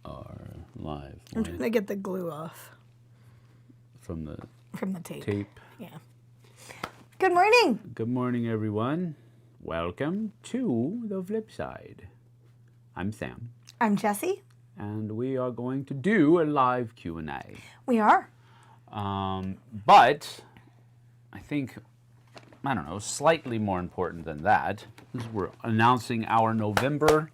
are live. I'm trying to get the glue off. From the tape. Yeah. Good morning. Good morning, everyone. Welcome to the Flipside. I'm Sam. I'm Jessie. And we are going to do a live Q&A. We are. But I think, I don't know, slightly more important than that is we're announcing our November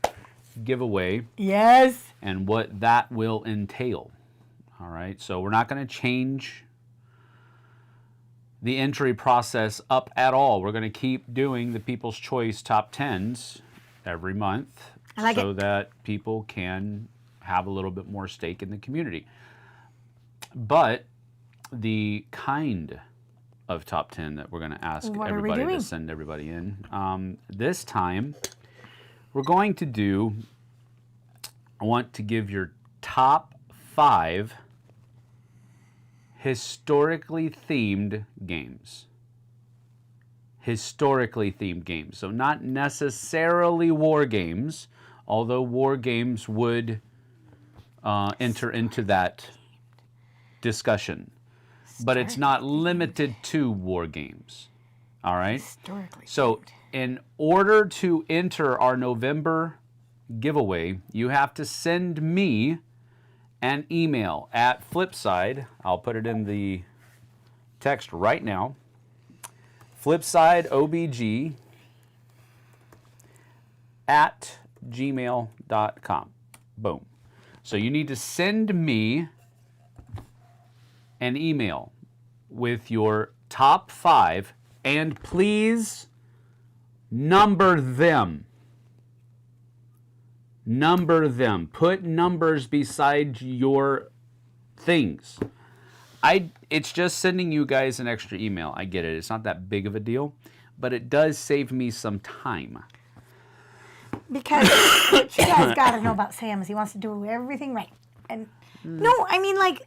giveaway. Yes. And what that will entail. All right, so we're not going to change the entry process up at all. We're going to keep doing the People's Choice Top 10s every month so that people can have a little bit more stake in the community. But the kind of top 10 that we're going to ask everybody to send everybody in, this time we're going to do, I want to give your top 5 historically themed games. Historically themed games. So not necessarily war games, although war games would enter into that discussion. But it's not limited to war games. All right? Historically. So in order to enter our November giveaway, you have to send me an email at Flipside. I'll put it in the text right now. Flipside OBG at gmail.com. Boom. So you need to send me an email with your top 5 and please number them. Number them. Put numbers beside your things. It's just sending you guys an extra email. I get it. It's not that big of a deal, but it does save me some time. Because what you guys got to know about Sam is he wants to do everything right. And no, I mean like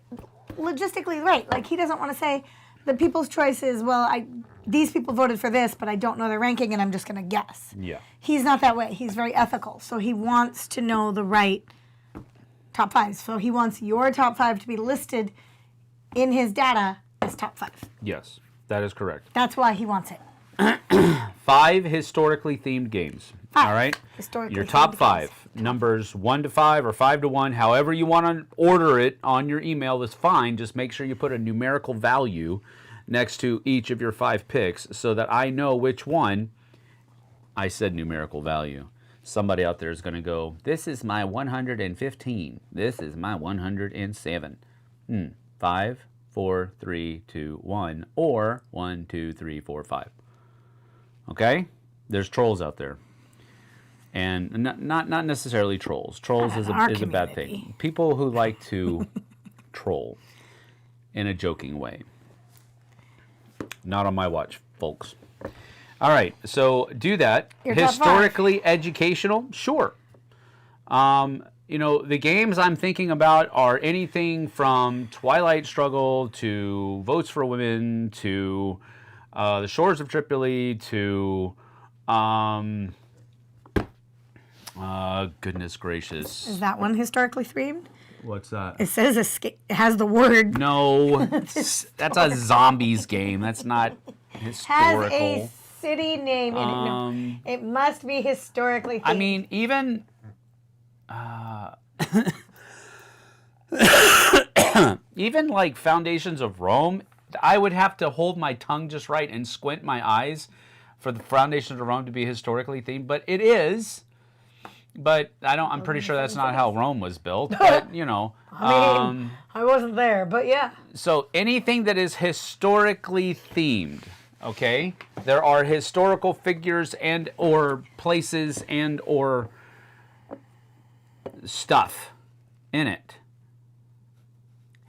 logistically right. Like he doesn't want to say the People's Choice is, well, these people voted for this, but I don't know their ranking and I'm just going to guess. Yeah. He's not that way. He's very ethical. So he wants to know the right top 5. So he wants your top 5 to be listed in his data as top 5. Yes, that is correct. That's why he wants it. 5 historically themed games. 5. All right? Historically your top themed 5. games. Numbers 1 to 5 or 5 to 1. However you want to order it on your email is fine. Just make sure you put a numerical value next to each of your 5 picks so that I know which one. I said numerical value. Somebody out there is going to go, this is my 115. This is my 107. 5, 4, 3, 2, 1. Or 1, 2, 3, 4, 5. Okay? There's trolls out there. And not necessarily trolls. Trolls is a bad thing. People who like to troll in a joking way. Not on my watch, folks. All right, so do that. Your Historically educational, sure. You know, the games I'm thinking about are anything from Twilight Struggle to Votes for Women to The Shores of Tripoli to goodness gracious. Is that one historically themed? What's that? It says it has the word. No, that's a zombies game. That's not historical. Has a city name in it. No, it must be historically themed. I mean, even even like Foundations of Rome, I would have to hold my tongue just right and squint my eyes for the Foundations of Rome to be historically themed, but it is. But I'm pretty sure that's not how Rome was built. But, you know. I mean, I wasn't there, but yeah. So anything that is historically themed, okay? There are historical figures and or places and or stuff in it.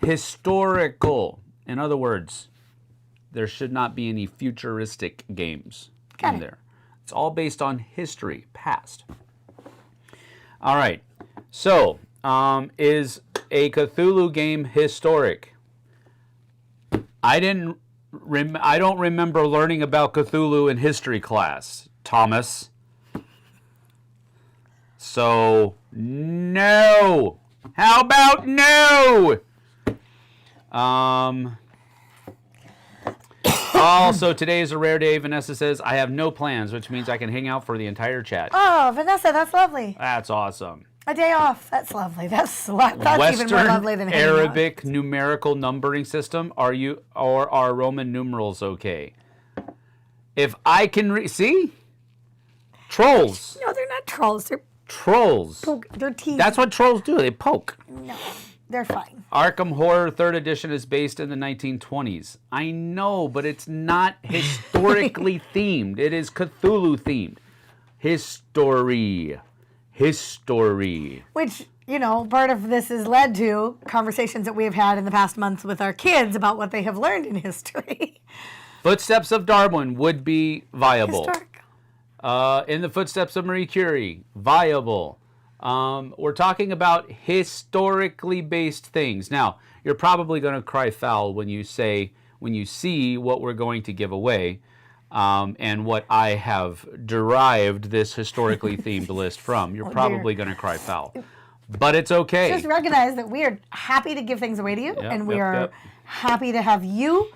Historical. In other words, there should not be any futuristic games in there. It's all based on history, past. All right, so is a Cthulhu game historic? I don't remember learning about Cthulhu in history class, Thomas. So no, How about no? Also, today is a rare day. Vanessa says, I have no plans, which means I can hang out for the entire chat. Oh, Vanessa, that's lovely. That's awesome. A day off. That's lovely. That's even more lovely than hanging Arabic out. numerical numbering system. Are Roman numerals okay? If I can see? Trolls. No, they're not trolls. They're trolls. They're teasing. That's what trolls do. They poke. No, they're fine. Arkham Horror 3rd Edition is based in the 1920s. I know, but it's not historically themed. It is Cthulhu themed. History. Which, part of this has led to conversations that we have had in the past months with our kids about what they have learned in history. Footsteps of Darwin would be viable. Historic. In the footsteps of Marie Curie, viable. We're talking about historically based things. Now, you're probably going to cry foul when you see what we're going to give away, and what I have derived this historically themed list from. You're probably going to cry foul. But it's okay. Just recognize that we are happy to give things away to you, and we are happy to have you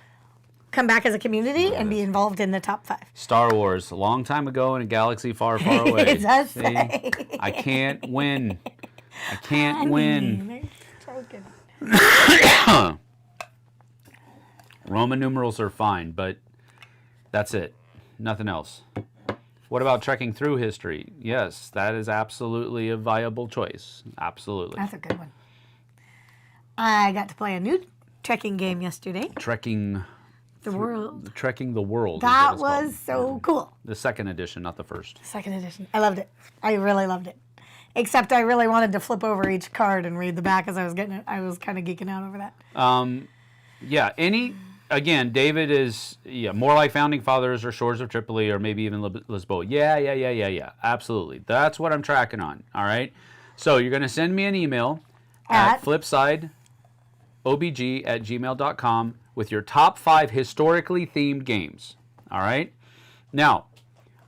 come back as a community and be involved in the top 5. Star Wars, a long time ago in a galaxy far, far away. It does say. I can't win. I can't win. Roman numerals are fine, but that's it. Nothing else. What about trekking through history? Yes, that is absolutely a viable choice. Absolutely. That's a good one. I got to play a new trekking game yesterday. Trekking the World. Trekking the World. That was so cool. The 2nd edition, not the 1st. 2nd edition. I loved it. I really loved it. Except I really wanted to flip over each card and read the back as I was getting it. I was kind of geeking out over that. Again, David is more like Founding Fathers or Shores of Tripoli or maybe even Lisboa. Yeah. Absolutely. That's what I'm tracking on. All right. So you're going to send me an email at flipsideobg@gmail.com with your top 5 historically themed games. All right. Now,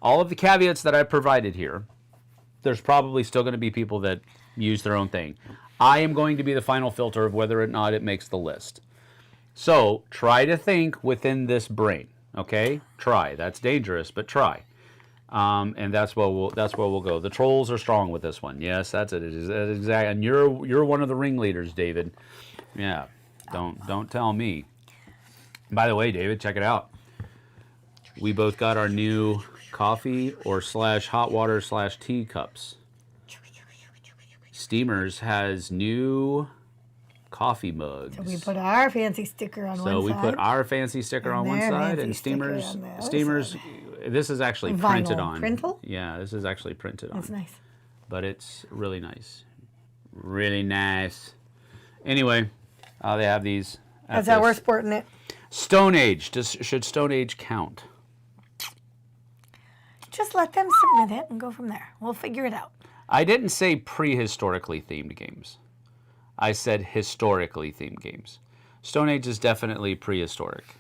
all of the caveats that I provided here, there's probably still going to be people that use their own thing. I am going to be the final filter of whether or not it makes the list. So try to think within this brain, okay? Try. That's dangerous, but try. And that's where we'll go. The trolls are strong with this one. Yes, that's it. That's exactly. And you're one of the ringleaders, David. Yeah. Don't tell me. By the way, David, check it out. We both got our new coffee or /hot water /tea cups. Steamers has new coffee mugs. So we put our fancy sticker on one side. So we put our fancy sticker on one side, and Steamers. This is actually printed on. Printle? Yeah, this is actually printed on. That's nice. But it's really nice, really nice. Anyway, they have these. That's how we're sporting it. Stone Age. Should Stone Age count? Just let them submit it and go from there. We'll figure it out. I didn't say prehistorically themed games. I said historically themed games. Stone Age is definitely prehistoric.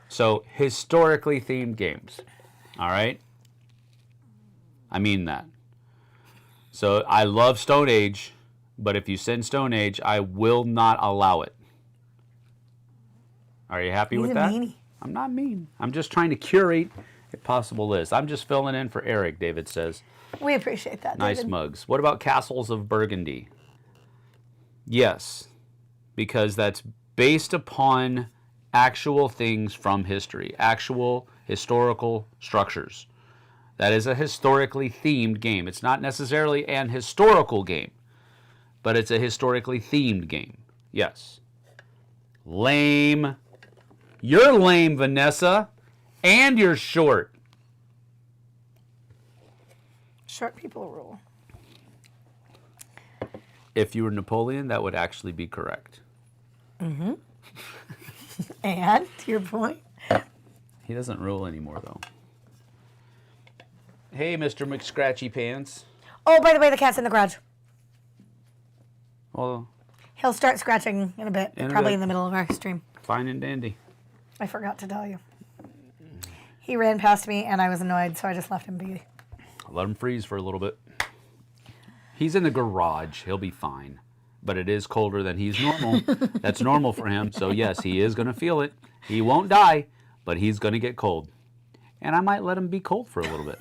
So, historically themed games. All right? I mean that. So, I love Stone Age, but if you send Stone Age, I will not allow it. Are you happy with that? Meanie. I'm not mean. I'm just trying to curate a possible list. I'm just filling in for Eric, David says. We appreciate that, Nice David. mugs. What about Castles of Burgundy? Yes, because that's based upon actual things from history, actual historical structures. That is a historically themed game. It's not necessarily an historical game, but it's a historically themed game. Yes. Lame. You're lame, Vanessa, and you're short. Short people rule. If you were Napoleon, that would actually be correct. Mm-hmm. And, to your point? He doesn't rule anymore, though. Hey, Mr. McScratchy Pants. Oh, by the way, the cat's in the garage. Well, He'll start scratching in a bit, probably in the middle of our stream. Fine and dandy. I forgot to tell you. He ran past me, and I was annoyed, so I just left him be. Let him freeze for a little bit. He's in the garage. He'll be fine. But it is colder than he's normal. That's normal for him. So, yes, he is going to feel it. He won't die, but he's going to get cold. And I might let him be cold for a little bit.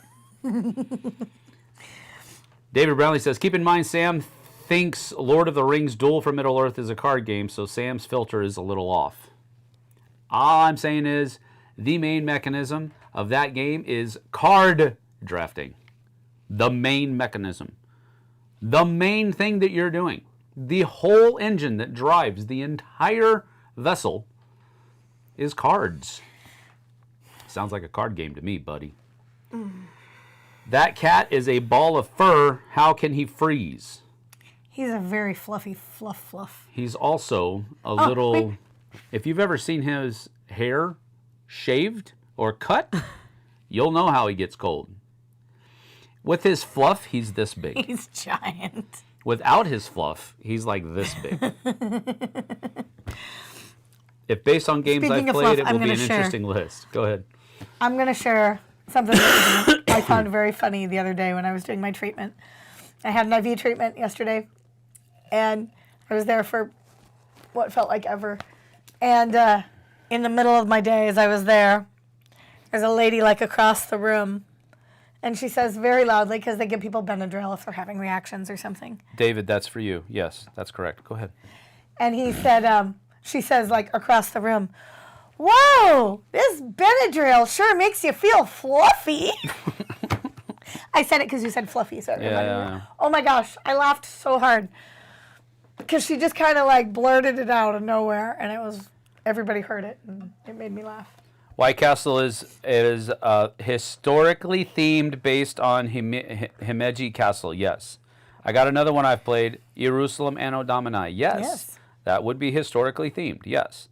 David Brownlee says, keep in mind, Sam thinks Lord of the Rings Duel for Middle-earth is a card game, so Sam's filter is a little off. All I'm saying is the main mechanism of that game is card drafting. The main mechanism. The main thing that you're doing. The whole engine that drives the entire vessel is cards. Sounds like a card game to me, buddy. That cat is a ball of fur. How can he freeze? He's a very fluffy fluff. He's also a little... Wait. If you've ever seen his hair shaved or cut, you'll know how he gets cold. With his fluff, he's this big. He's giant. Without his fluff, he's like this big. If based on games I've played, it will be an interesting list. Go ahead. I'm going to share something that I found very funny the other day when I was doing my treatment. I had an IV treatment yesterday, and I was there for what felt like ever. And in the middle of my day, as I was there's a lady like across the room, and she says very loudly, because they give people Benadryl if they're having reactions or something. David, that's for you. Yes, that's correct. Go ahead. And he said, she says like across the room, whoa, this Benadryl sure makes you feel fluffy. I said it because you said fluffy. So yeah. Oh my gosh, I laughed so hard. Because she just kind of like blurted it out of nowhere, and everybody heard it, and it made me laugh. White Castle is historically themed based on Himeji Castle. Yes. I got another one I've played, Jerusalem Anno Domini. Yes. That would be historically themed. Yes.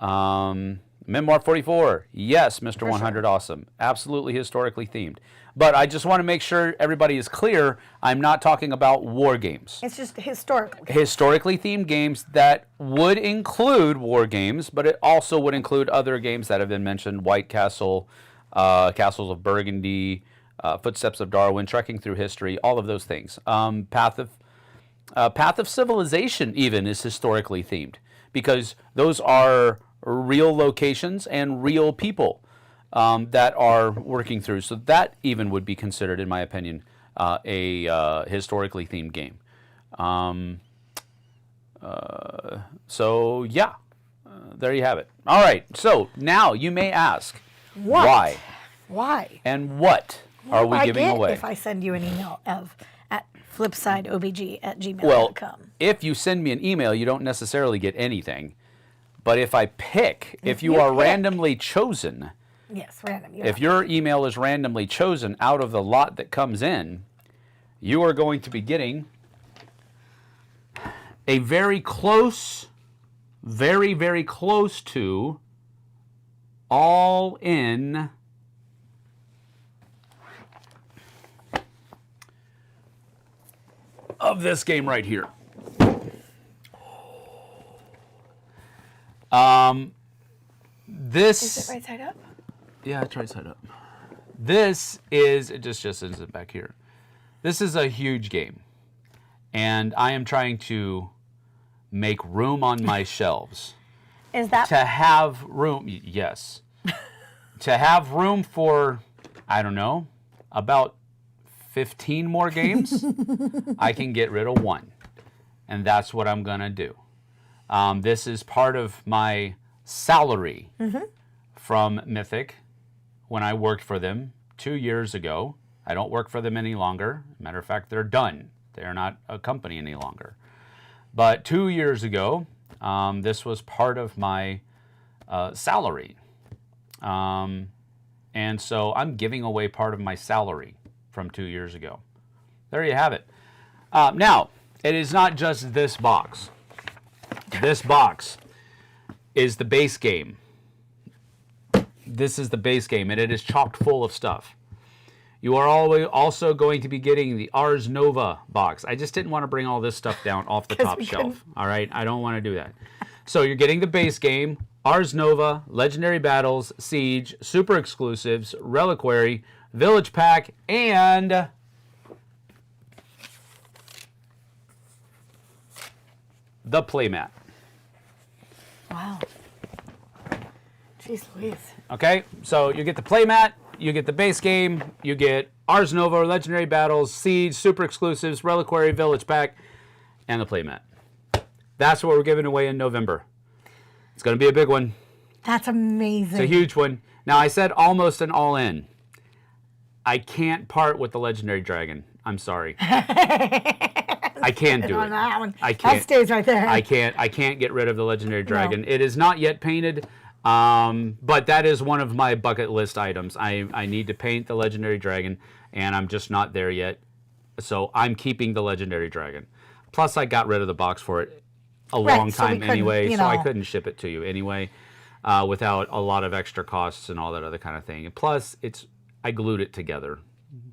Memoir 44. Yes, Mr. 100 sure. Awesome. Absolutely historically themed. But I just want to make sure everybody is clear. I'm not talking about war games. It's just historical. Historically themed games that would include war games, but it also would include other games that have been mentioned: White Castle, Castles of Burgundy, Footsteps of Darwin, Trekking Through History, all of those things. Path of Civilization even is historically themed because those are real locations and real people that are working through. So that even would be considered, in my opinion, a historically themed game. So yeah, there you have it. All right. So now you may ask, why? Why? And what are we giving away? If I send you an email at flipsideobg@gmail.com. Well, if you send me an email, you don't necessarily get anything. But if I pick, if you are randomly chosen, yes, random. If your email is randomly chosen out of the lot that comes in, you are going to be getting a very close, very, very close to all-in of this game right here. This is it right side up? Yeah, it's right side up. This is just isn't back here. This is a huge game, and I am trying to make room on my shelves. Is that to have room? Yes, to have room for, I don't know, about 15 more games. I can get rid of one, and that's what I'm gonna do. This is part of my salary from Mythic when I worked for them 2 years ago. I don't work for them any longer. Matter of fact, they're done. They're not a company any longer. But 2 years ago, this was part of my salary. And so I'm giving away part of my salary from 2 years ago. There you have it. Now, it is not just this box. This box is the base game. This is the base game, and it is chock full of stuff. You are also going to be getting the Ars Nova box. I just didn't want to bring all this stuff down off the top shelf. All right, I don't want to do that. So you're getting the base game, Ars Nova, Legendary Battles, Siege, Super Exclusives, Reliquary, Village Pack, and the playmat. Wow. Jeez Louise. Okay, so you get the playmat, you get the base game, you get Ars Nova, Legendary Battles, Siege, Super Exclusives, Reliquary, Village Pack, and the playmat. That's what we're giving away in November. It's going to be a big one. That's amazing. It's a huge one. Now, I said almost an all-in. I can't part with the Legendary Dragon. I'm sorry. I can't do it. That one. I can't. That stays right there. I can't get rid of the Legendary Dragon. No. It is not yet painted, but that is one of my bucket list items. I need to paint the Legendary Dragon, and I'm just not there yet. So I'm keeping the Legendary Dragon. Plus, I got rid of the box for it a long time anyway, so I couldn't ship it to you anyway without a lot of extra costs and all that other kind of thing. And plus, I glued it together.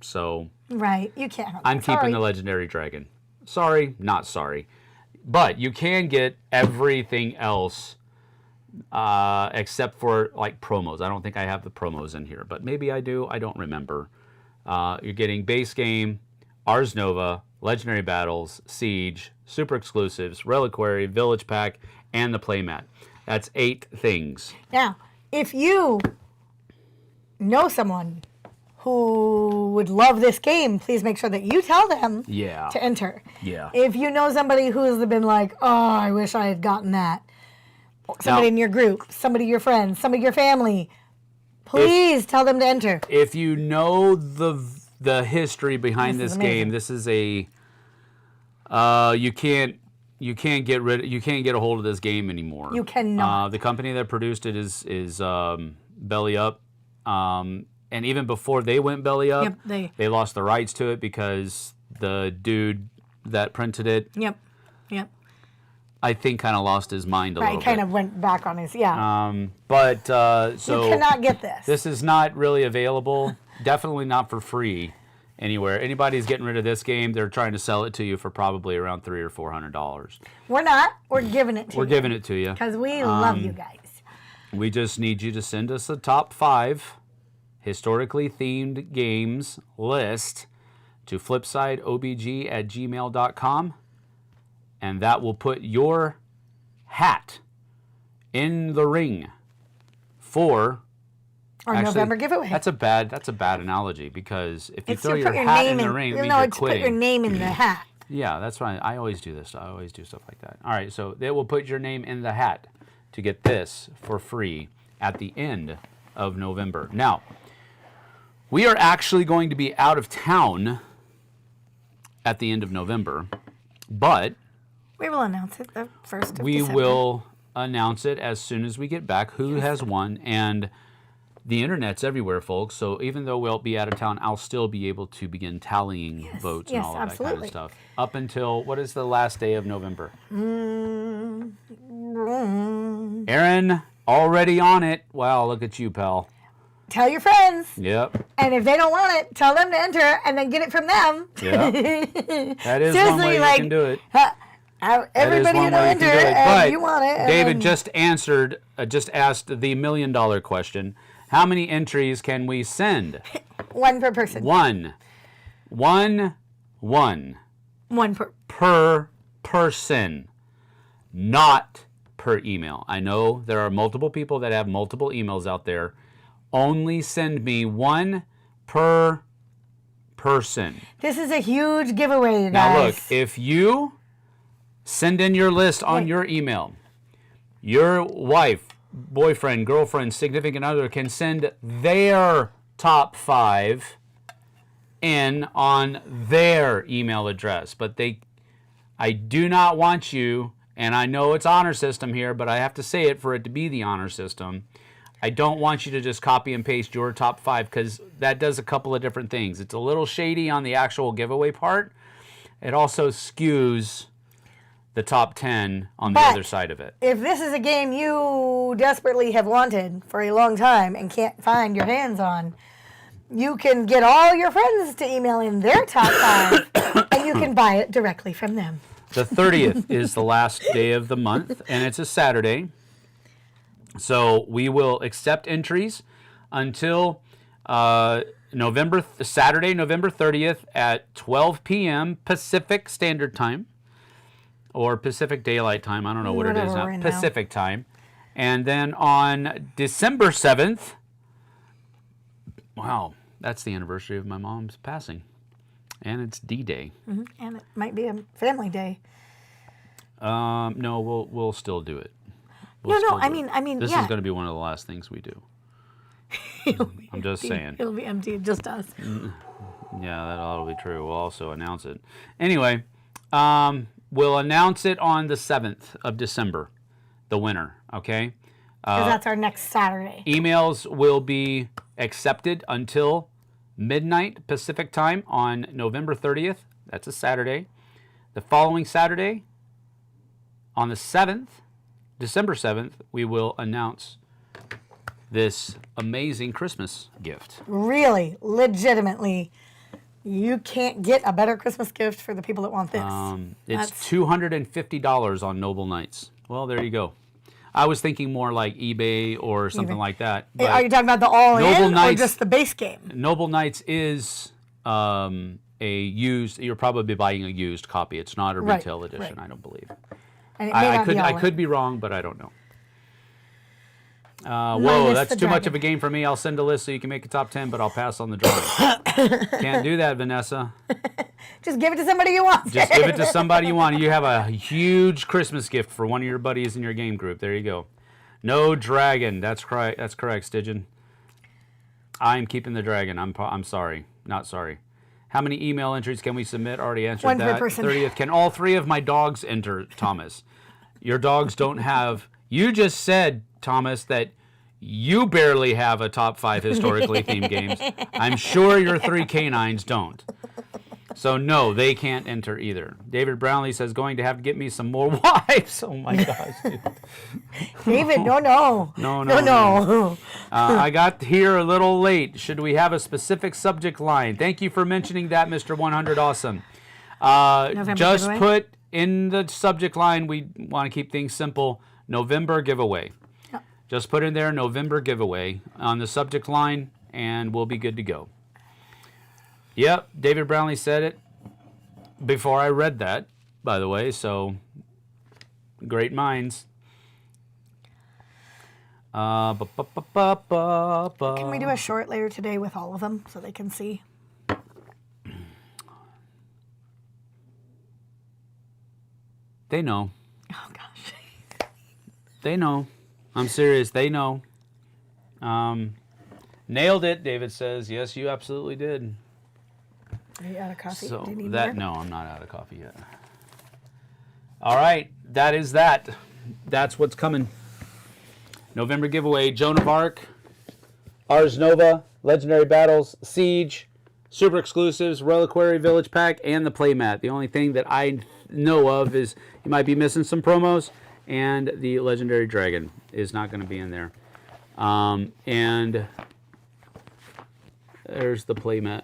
So right, you can't. I'm keeping the Legendary Dragon. Sorry, not sorry. But you can get everything else except for like promos. I don't think I have the promos in here, but maybe I do. I don't remember. You're getting base game, Ars Nova, Legendary Battles, Siege, Super Exclusives, Reliquary, Village Pack, and the playmat. That's 8 things. Now, if you know someone who would love this game, please make sure that you tell them to enter. Yeah. If you know somebody who's been like, oh, I wish I had gotten that. Somebody in your group, somebody your friends, somebody your family, please tell them to enter. If you know the history behind this game, this is a you can't get a hold of this game anymore. You cannot. The company that produced it is Belly Up. And even before they went belly up, they lost the rights to it because the dude that printed it, I think, kind of lost his mind a little bit. Right, kind of went back on his, But so you cannot get this. This is not really available. Definitely not for free anywhere. Anybody's getting rid of this game, they're trying to sell it to you for probably around $300 or $400. We're not. We're giving it to you. We're giving it to you because we love you guys. We just need you to send us the top 5 historically themed games list to flipsideobg@gmail.com, and that will put your hat in the ring for our November giveaway. That's a bad analogy because if you throw your hat in the ring, it means you're quitting. Put your name in the hat. Yeah, that's right. I always do this. I always do stuff like that. All right, so they will put your name in the hat to get this for free at the end of November. Now, we are actually going to be out of town at the end of November, but we will announce it the 1st of we December. will announce it as soon as we get back who has won, and the internet's everywhere, folks, so even though we'll be out of town, I'll still be able to begin tallying votes and all of that kind of stuff. Up until, what is the last day of November? Aaron, already on it. Wow, look at you, pal. Tell your friends. Yep. And if they don't want it, tell them to enter and then get it from them. Yeah. That is one way you can do it. Everybody you know enter and you want it. David just asked the $1 million question. How many entries can we send? 1 per person. One per person, not per email. I know there are multiple people that have multiple emails out there. Only send me 1 per person. This is a huge giveaway, you guys. Now look, if you send in your list on your email, your wife, boyfriend, girlfriend, significant other can send their top 5 in on their email address. But I do not want you, and I know it's honor system here, but I have to say it for it to be the honor system. I don't want you to just copy and paste your top 5 because that does a couple of different things. It's a little shady on the actual giveaway part. It also skews the top 10 on the other side of it. If this is a game you desperately have wanted for a long time and can't find your hands on, you can get all your friends to email in their top 5 and you can buy it directly from them. The 30th is the last day of the month, and it's a Saturday. So we will accept entries until Saturday, November 30th at 12 p.m. Pacific Standard Time. or Pacific Daylight Time. I don't know what it is Whatever now. we're in Pacific Time. And then on December 7th, wow, that's the anniversary of my mom's passing. And it's D-Day. Mm-hmm. And it might be a family day. No, we'll still do it. I mean, this yeah. is going to be one of the last things we do. I'm just saying. It'll be empty, just us. Yeah, that'll be true. We'll also announce it. Anyway, we'll announce it on the 7th of December, the winner, okay? Because that's our next Saturday. Emails will be accepted until midnight Pacific time on November 30th. That's a Saturday. The following Saturday, on the 7th, December 7th, we will announce this amazing Christmas gift. Really, legitimately, you can't get a better Christmas gift for the people that want this. It's $250 on Noble Knights. Well, there you go. I was thinking more like eBay or something like that. Are you talking about the all-in or just the base game? Noble Knights is a used. You're probably buying a used copy. It's not a retail edition, I don't believe. And it may not be I could be wrong, but I don't know. Whoa, that's too much of a game for me. I'll send a list so you can make a top 10, but I'll pass on the drawing. Can't do that, Vanessa. Just give it to somebody you want. Just give it to somebody you want. You have a huge Christmas gift for one of your buddies in your game group. There you go. No dragon. That's correct. That's correct, Stygian. I'm keeping the dragon. I'm sorry. Not sorry. How many email entries can we submit? Already answered One that. per person. 30th. Can all 3 of my dogs enter, Thomas? Your dogs don't have... You just said, Thomas, that you barely have a top 5 historically themed games. I'm sure your 3 canines don't. So no, they can't enter either. David Brownlee says, going to have to get me some more wives. Oh my gosh, dude. David, no. I got here a little late. Should we have a specific subject line? Thank you for mentioning that, Mr. 100 Awesome. Just giveaway? put in the subject line, we want to keep things simple, November giveaway. Yep. Just put in there, November giveaway on the subject line, and we'll be good to go. Yep, David Brownlee said it before I read that, by the way, so great minds. Can we do a short later today with all of them so they can see? They know. Oh, gosh. They know. I'm serious. They know. Nailed it, David says. Yes, you absolutely did. Are you out of coffee? So Do you need that more? no, I'm not out of coffee yet. All right, that is that. That's what's coming. November giveaway: Joan of Arc, Ars Nova, Legendary Battles, Siege, Super Exclusives, Reliquary Village Pack, and the playmat. The only thing that I know of is you might be missing some promos, and the Legendary Dragon is not going to be in there. And there's the playmat.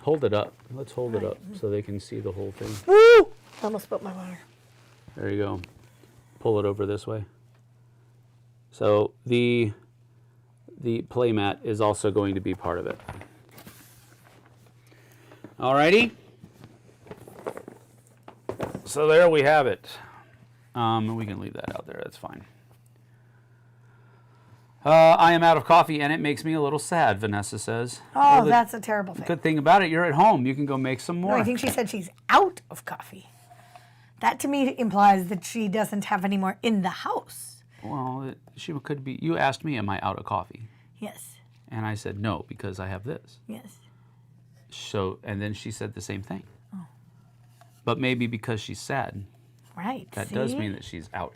Hold it up. Let's hold it up so they can see the whole thing. Woo! I almost spilled my water. There you go. Pull it over this way. So the playmat is also going to be part of it. Alrighty. So there we have it. We can leave that out there. That's fine. I am out of coffee, and it makes me a little sad, Vanessa says. Oh, Well, that's a terrible thing. good thing about it, you're at home. You can go make some more. No, I think she said she's out of coffee. That to me implies that she doesn't have any more in the house. Well, she could be. You asked me, am I out of coffee? Yes. And I said, no, because I have this. Yes. So, and then she said the same thing. Oh. But maybe because she's sad. Right. That does mean that she's out.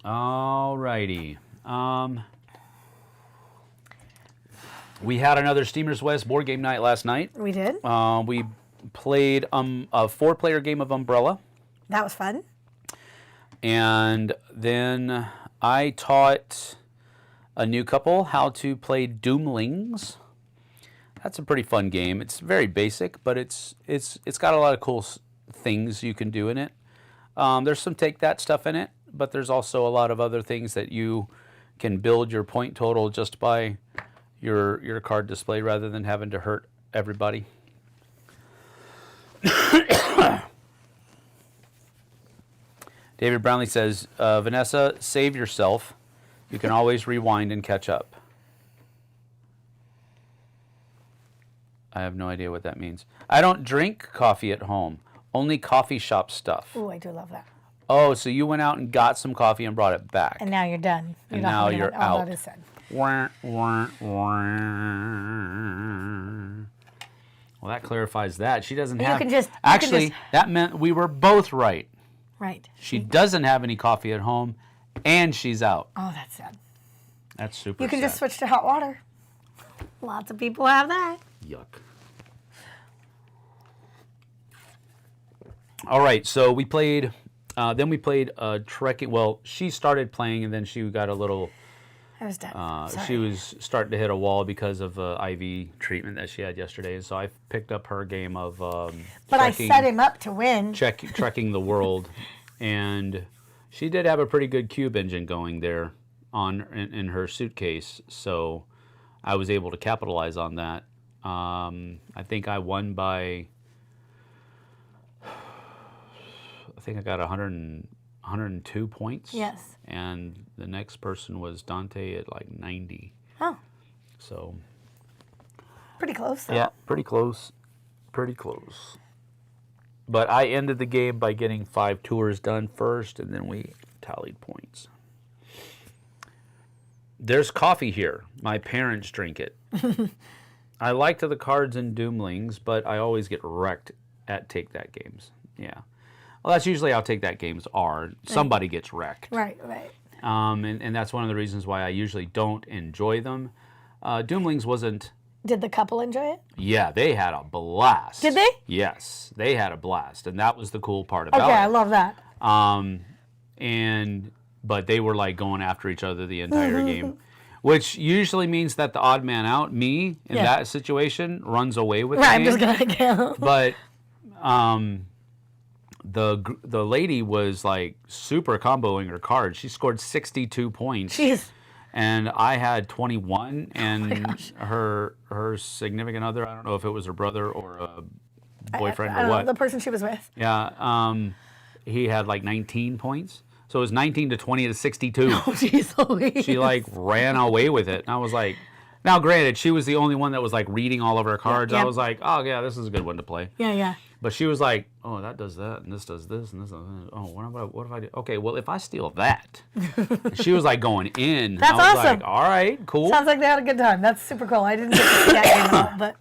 All righty. We had another Steamers West board game night last night. We did. We played a 4-player game of Umbrella. That was fun. And then I taught a new couple how to play Doomlings. That's a pretty fun game. It's very basic, but it's got a lot of cool things you can do in it. There's some take that stuff in it, but there's also a lot of other things that you can build your point total just by your card display rather than having to hurt everybody. David Brownlee says, Vanessa, save yourself. You can always rewind and catch up. I have no idea what that means. I don't drink coffee at home. Only coffee shop stuff. Ooh, I do love that. Oh, so you went out and got some coffee and brought it back. And now you're done. And now you're out. All that is said. Well, that clarifies that. She doesn't have... Actually, that meant we were both right. Right. She doesn't have any coffee at home, and she's out. Oh, that's sad. That's super You can sad. just switch to hot water. Lots of people have that. Yuck. All right, so we played... then we played trekking. Well, she started playing, and then she got a little... I was done. She was starting to hit a wall because of IV treatment that she had yesterday. So I picked up her game of but I set him up to win. Trekking the world. And she did have a pretty good cube engine going there in her suitcase. So I was able to capitalize on that. I think I won by... I think I got 102 points. Yes. And the next person was Dante at like 90. Oh. So. Pretty close, though. Yeah, pretty close. Pretty close. But I ended the game by getting 5 tours done first, and then we tallied points. There's coffee here. My parents drink it. I liked the cards in Doomlings, but I always get wrecked at Take That games. Yeah. Well, that's usually how Take That games are. Somebody gets wrecked. Right, right. And that's one of the reasons why I usually don't enjoy them. Doomlings wasn't... Did the couple enjoy it? Yeah, they had a blast. Did they? Yes, they had a blast. And that was the cool part about it. Okay, I love that. But they were like going after each other the entire game. Which usually means that the odd man out, me, in that situation, runs away with the game. I'm just going to go. But... The lady was like super comboing her cards. She scored 62 points. Jeez. And I had 21, and her significant other, I don't know if it was her brother or a boyfriend I or don't what. know, the person she was with. Yeah, he had like 19 points. So it was 19 to 20 to 62. Oh, jeez Louise. She like ran away with it. And I was like, now granted, she was the only one that was like reading all of her cards. Yeah. I was like, oh yeah, this is a good one to play. Yeah, yeah. But she was like, oh, that does that, and this does this, and this does that. Oh, what if I do? Okay, well, if I steal that. She was like going in. That's I was awesome. Like, all right, cool. Sounds like they had a good time. That's super cool. I didn't get to see that game at all, but...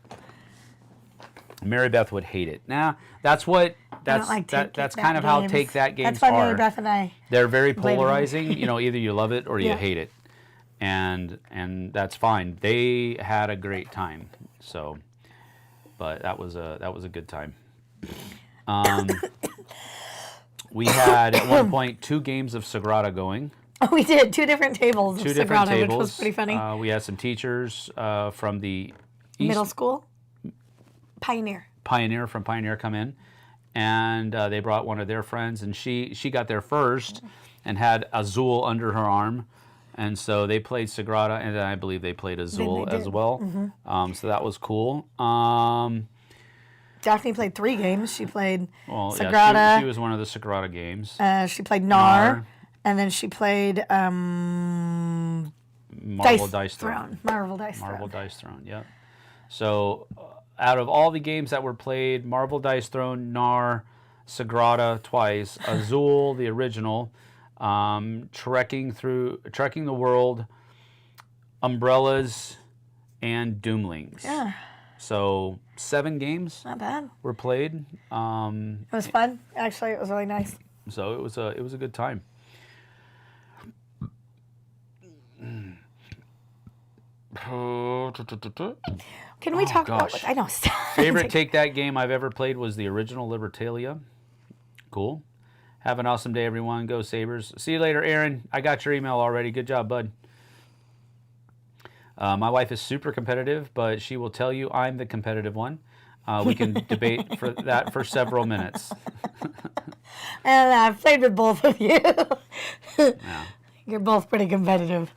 Mary Beth would hate it. Nah, that's kind of how Take That games That's why are. Mary Beth and I... They're very polarizing. Either you love it or you hate it. And that's fine. They had a great time. So, but that was a good time. We had at one point 2 games of Sagrada going. Oh, we did 2 different tables of Sagrada, which was pretty funny. We had some teachers from the middle school, Pioneer from Pioneer come in, and they brought one of their friends, and she got there first and had Azul under her arm, and so they played Sagrada, and then I believe they played Azul as well. Mm-hmm. So that was cool. Daphne played 3 games. She played Sagrada. Yeah, she was one of the Sagrada games. She played Nar, and then she played Marvel Dice Throne. Marvel Dice Throne, yeah. So out of all the games that were played, Marvel Dice Throne, Nar, Sagrada twice, Azul, the original, Trekking the World, Umbrellas, and Doomlings. Yeah. So 7 games. Not bad. Were played. It was fun. Actually, it was really nice. So it was a good time. Can we talk about? I know. Favorite Take That game I've ever played was the original Libertalia. Cool. Have an awesome day, everyone. Go Sabres. See you later, Aaron. I got your email already. Good job, bud. My wife is super competitive, but she will tell you I'm the competitive one. We can debate for that for several minutes. And I've played with both of you. Yeah. You're both pretty competitive.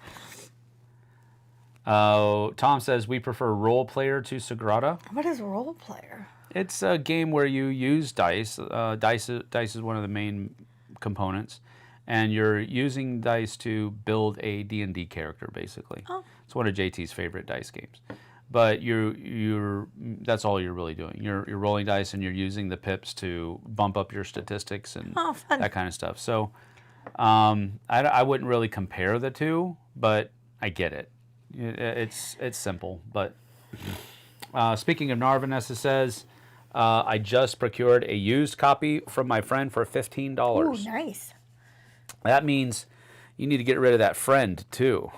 Tom says we prefer role player to Sagrada. What is role player? It's a game where you use dice. Dice is one of the main components, and you're using dice to build a D&D character, basically. Oh. It's one of JT's favorite dice games. But that's all you're really doing. You're rolling dice and you're using the pips to bump up your statistics and that kind of stuff. So I wouldn't really compare the two, but I get it. It's simple. But speaking of NAR, Vanessa says, I just procured a used copy from my friend for $15. Ooh, nice. That means you need to get rid of that friend too.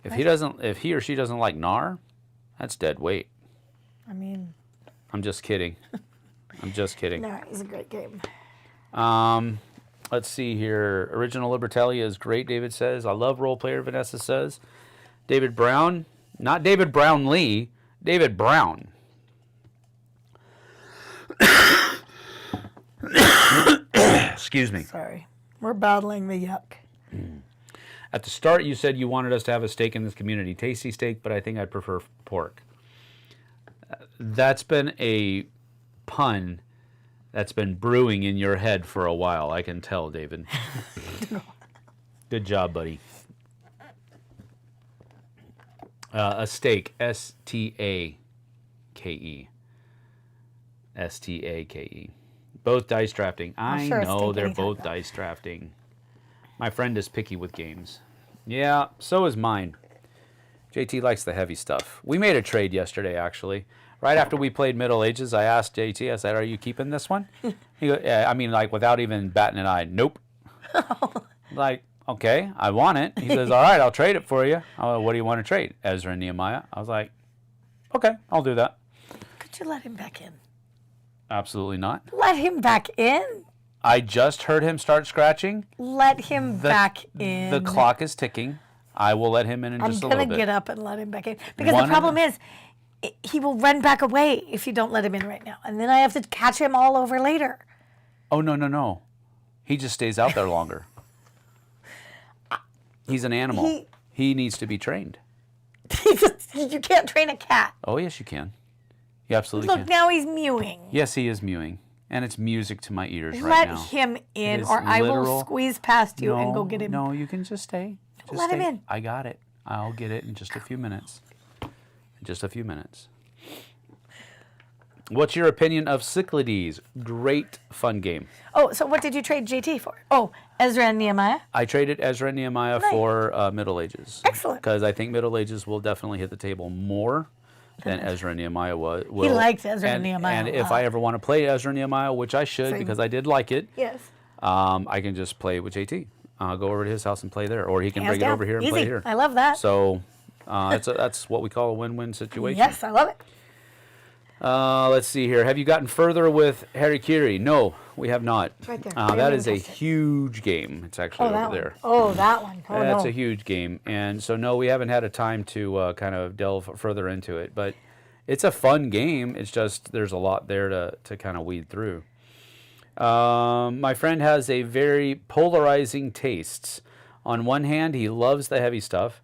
If he or she doesn't like NAR, that's dead weight. I mean, I'm just kidding. I'm just kidding. NAR is a great game. Let's see here. Original Libertalia is great, David says. I love role player, Vanessa says. David Brown, not David Brownlee, David Brown. Excuse me. Sorry. We're battling the yuck. At the start, you said you wanted us to have a steak in this community. Tasty steak, but I think I'd prefer pork. That's been a pun that's been brewing in your head for a while. I can tell, David. Good job, buddy. A steak, S-T-A-K-E. S-T-A-K-E. Both dice drafting. I know they're both dice drafting. My friend is picky with games. Yeah, so is mine. JT likes the heavy stuff. We made a trade yesterday, actually. Right after we played Middle Ages, I asked JT, I said, are you keeping this one? He goes, yeah, I mean, like, without even batting an eye. Nope. Like, okay, I want it. He says, all right, I'll trade it for you. What do you want to trade? Ezra and Nehemiah. I was like, okay, I'll do that. Could you let him back in? Absolutely not. Let him back in? I just heard him start scratching. Let him back in. The clock is ticking. I will let him in just a little bit. I'm going to get up and let him back in. Because the problem is, he will run back away if you don't let him in right now. And then I have to catch him all over later. Oh, no. He just stays out there longer. He's an animal. He needs to be trained. You can't train a cat. Oh, yes, you can. You absolutely can. Look, now he's mewing. Yes, he is mewing. And it's music to my ears right now. Let him in, or I will squeeze past you and go get him. No, you can just stay. Let him in. I got it. I'll get it in just a few minutes. Just a few minutes. What's your opinion of Cyclades? Great fun game. Oh, so what did you trade JT for? Oh, Ezra and Nehemiah? I traded Ezra and Nehemiah for Middle Ages. Excellent. Because I think Middle Ages will definitely hit the table more than Ezra and Nehemiah will. He likes Ezra and Nehemiah. And if I ever want to play Ezra and Nehemiah, which I should because I did like it, yes, I can just play with JT. I'll go over to his house and play there, or he can bring it over here and play here. I love that. So that's what we call a win-win situation. Yes, I love it. Let's see here. Have you gotten further with Harikiri? No, we have not. It's right there. That is a huge game. It's actually over there. Oh, that one. Oh, That's a huge game. And so, no, we haven't had a time to kind of delve further into it. But it's a fun game. It's just there's a lot there to kind of weed through. My friend has a very polarizing tastes. On one hand, he loves the heavy stuff.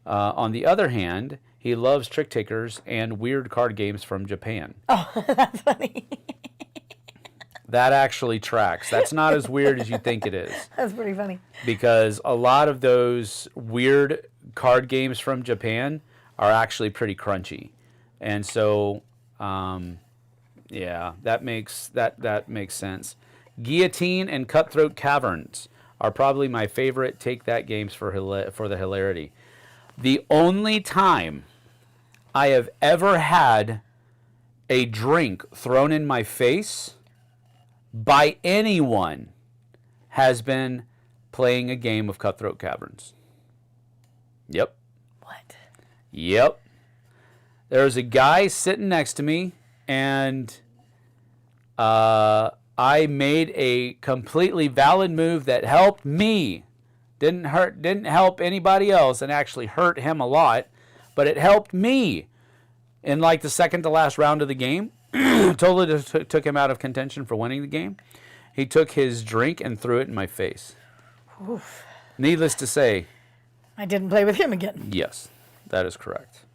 On the other hand, he loves trick takers and weird card games from Japan. Oh, that's funny. That actually tracks. That's not as weird as you think it is. That's pretty funny. Because a lot of those weird card games from Japan are actually pretty crunchy. And so, yeah, that makes sense. Guillotine and Cutthroat Caverns are probably my favorite take that games for the hilarity. The only time I have ever had a drink thrown in my face by anyone has been playing a game of Cutthroat Caverns. Yep. What? Yep. There was a guy sitting next to me, and I made a completely valid move that helped me. Didn't help anybody else, and actually hurt him a lot, but it helped me in like the second to last round of the game. Totally took him out of contention for winning the game. He took his drink and threw it in my face. Oof. Needless to say, I didn't play with him again. yes, that is correct.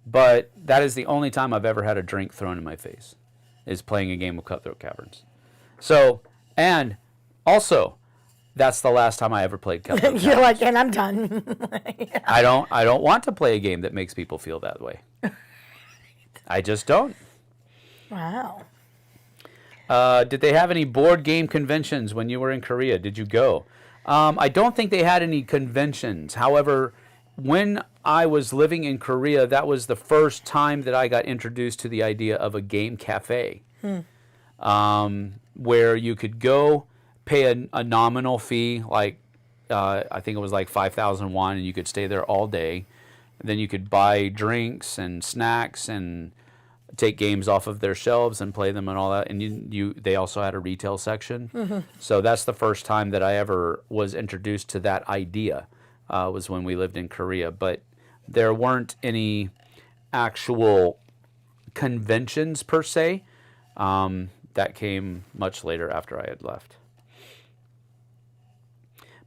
But that is the only time I've ever had a drink thrown in my face, is playing a game of Cutthroat Caverns. So, and also, that's the last time I ever played Cutthroat. You're like, and I'm done. Yeah. I don't want to play a game that makes people feel that way. I just don't. Wow. Did they have any board game conventions when you were in Korea? Did you go? I don't think they had any conventions. However, when I was living in Korea, that was the first time that I got introduced to the idea of a game cafe, where you could go pay a nominal fee, like I think it was like 5,000 won, and you could stay there all day. And then you could buy drinks and snacks and take games off of their shelves and play them and all that. And they also had a retail section. So that's the first time that I ever was introduced to that idea, was when we lived in Korea. But there weren't any actual conventions per se. That came much later after I had left.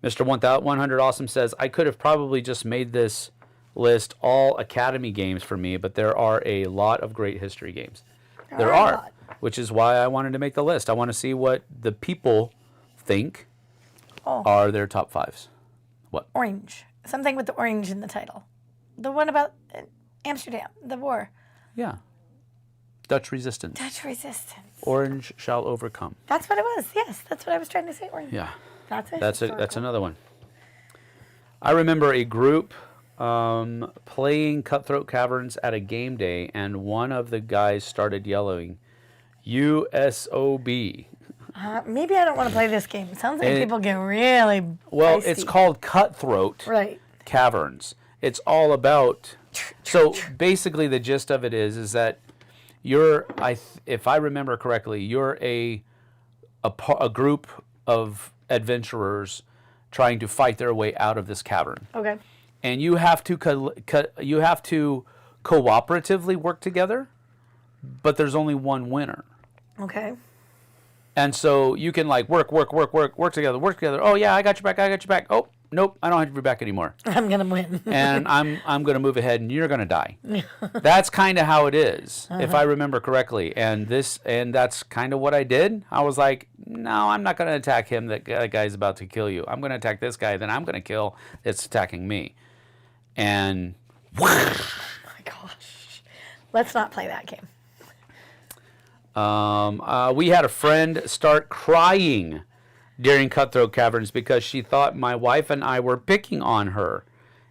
Mr. 100 Awesome says, I could have probably just made this list all Academy games for me, but there are a lot of great history games. There are, which is why I wanted to make the list. I want to see what the people think are their top fives. What? Orange. Something with the orange in the title. The one about Amsterdam, the war. Yeah. Dutch Resistance. Dutch Resistance. Orange shall overcome. That's what it was. Yes, that's what I was trying to say. Orange. Yeah. That's it. That's another one. I remember a group playing Cutthroat Caverns at a game day, and one of the guys started yelling, USOB. Maybe I don't want to play this game. It sounds like people get really Well, feisty. it's called Cutthroat Caverns. It's all about... So basically the gist of it is that if I remember correctly, you're a group of adventurers trying to fight their way out of this cavern. Okay. And you have to cooperatively work together, but there's only one winner. Okay. And so you can like work together. Oh yeah, I got your back. Oh, nope, I don't have your back anymore. I'm gonna win. And I'm gonna move ahead, and you're gonna die. That's kind of how it is, if I remember correctly. And that's kind of what I did. I was like, no, I'm not gonna attack him. That guy's about to kill you. I'm gonna attack this guy. Then I'm gonna kill. It's attacking me. And oh my gosh, let's not play that game. We had a friend start crying during Cutthroat Caverns because she thought my wife and I were picking on her.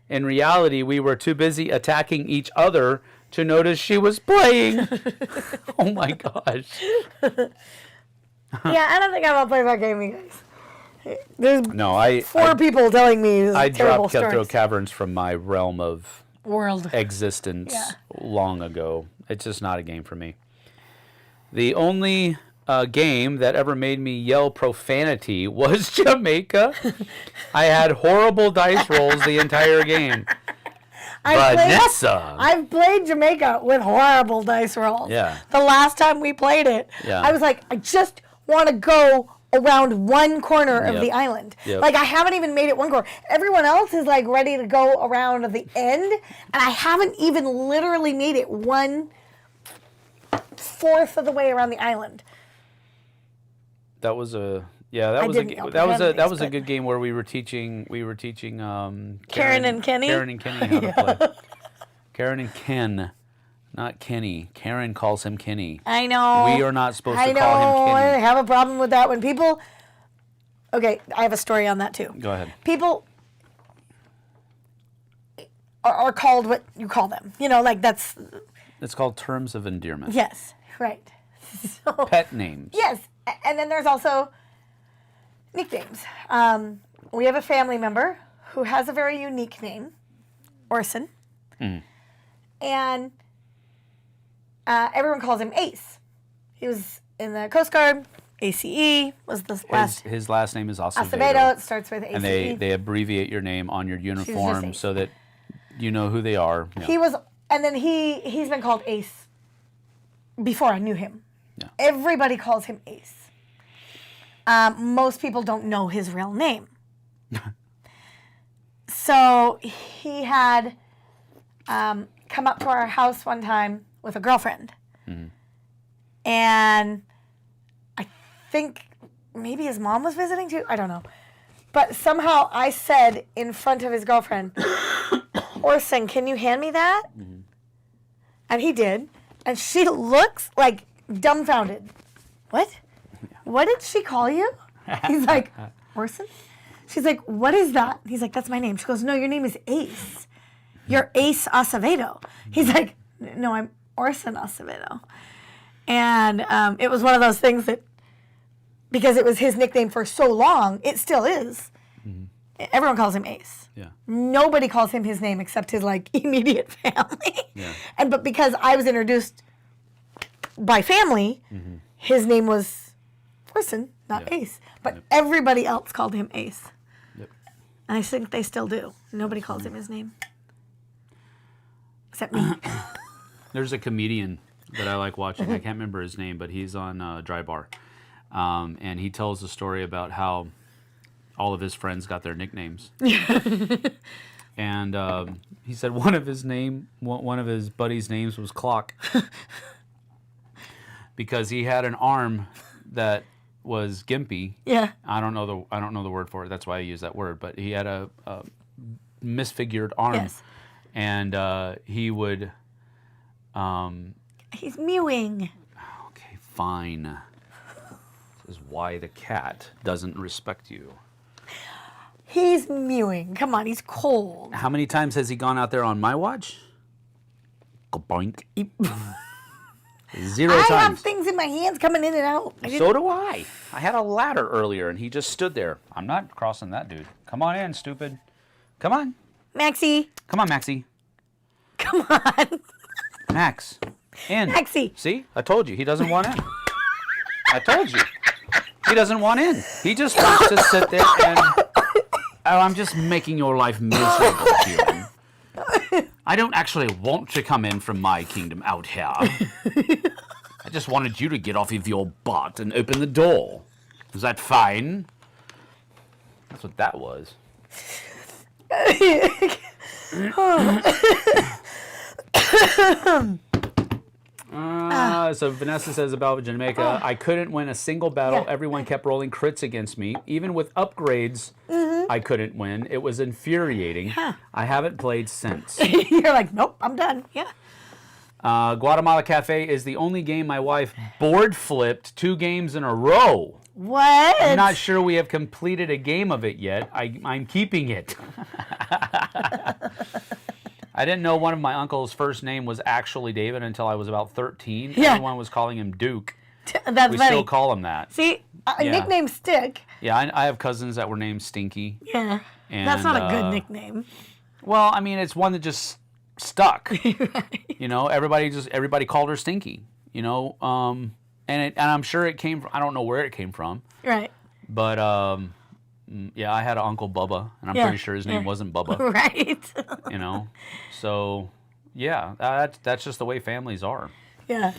In reality, we were too busy attacking each other to notice she was playing. Oh my gosh. Yeah, I don't think I want to play that game, you guys. There's four people telling me I terrible dropped Cutthroat stories. Caverns from my realm of World existence long ago. It's just not a game for me. The only game that ever made me yell profanity was Jamaica. I had horrible dice rolls the entire game. I've played Jamaica with horrible dice rolls. Yeah. The last time we played it, I was like, I just want to go around one corner of the island. Like, I haven't even made it one corner. Everyone else is like ready to go around the end, and I haven't even literally made it 1/4 of the way around the island. That was a a good game where we were teaching Karen and Kenny how to play. Karen and Ken, not Kenny. Karen calls him Kenny. I know. We are not supposed to call him Kenny. I have a problem with that when people. Okay, I have a story on that too. Go ahead. People are called what you call them. You know, like that's. It's called terms of endearment. Yes, right. So, pet names. Yes, and then there's also nicknames. We have a family member who has a very unique name, Orson. And everyone calls him Ace. He was in the Coast Guard. ACE was the last. His last name is Acevedo. Acevedo. It starts with ACE. And they abbreviate your name on your uniform so that you know who they are. Yeah. He was, and then he's been called Ace before I knew him. Yeah. Everybody calls him Ace. Most people don't know his real name. So he had come up to our house one time with a girlfriend. And I think maybe his mom was visiting too. I don't know. But somehow I said in front of his girlfriend, Orson, can you hand me that? Mm-hmm. And he did. And she looks like dumbfounded. What? What did she call you? He's like, Orson? She's like, what is that? He's like, that's my name. She goes, no, your name is Ace. You're Ace Acevedo. He's like, no, I'm Orson Acevedo. And it was one of those things that, because it was his nickname for so long, it still is. Mm-hmm. Everyone calls him Ace. Yeah. Nobody calls him his name except his like immediate family. Yeah. But because I was introduced by family, mm-hmm. his name was Orson, not Ace. But everybody else called him Ace. Yep. And I think they still do. Nobody calls him his name. Except me. There's a comedian that I like watching. I can't remember his name, but he's on Dry Bar. And he tells a story about how all of his friends got their nicknames. And he said one of his buddies' names was Clock. Because he had an arm that was gimpy. Yeah. I don't know the word for it. That's why I use that word. But he had a misfigured arm. Yes. And he would... He's mewing. Okay, fine. This is why the cat doesn't respect you. He's mewing. Come on, he's cold. How many times has he gone out there on my watch? Boink. 0 times. I have things in my hands coming in and out. So do I. I had a ladder earlier, and he just stood there. I'm not crossing that dude. Come on in, stupid. Come on. Maxie. Come on, Maxie. Come on. Max. In. Maxie. See? I told you. He doesn't want in. I told you. He doesn't want in. He just wants to sit there and... Oh, I'm just making your life miserable, human. I don't actually want to come in from my kingdom out here. I just wanted you to get off of your butt and open the door. Is that fine? That's what that was. So Vanessa says about Jamaica, I couldn't win a single battle. Yeah. Everyone kept rolling crits against me. Even with upgrades, I couldn't win. It was infuriating. Huh. I haven't played since. You're like, nope, I'm done. Yeah. Guatemala Cafe is the only game my wife board flipped 2 games in a row. What? I'm not sure we have completed a game of it yet. I'm keeping it. I didn't know one of my uncle's first name was actually David until I was about 13. Yeah. Everyone was calling him Duke. That's We funny. still call him that. See, nicknames stick. Yeah, I have cousins that were named Stinky. Yeah. And, That's not a good nickname. Well, I mean, it's one that just stuck. Right. You know, everybody called her Stinky. You know, and I'm sure it came from, I don't know where it came from. Right. But yeah, I had an Uncle Bubba, and I'm pretty sure his name wasn't Bubba. Right. You know, so yeah, that's just the way families are. Yeah.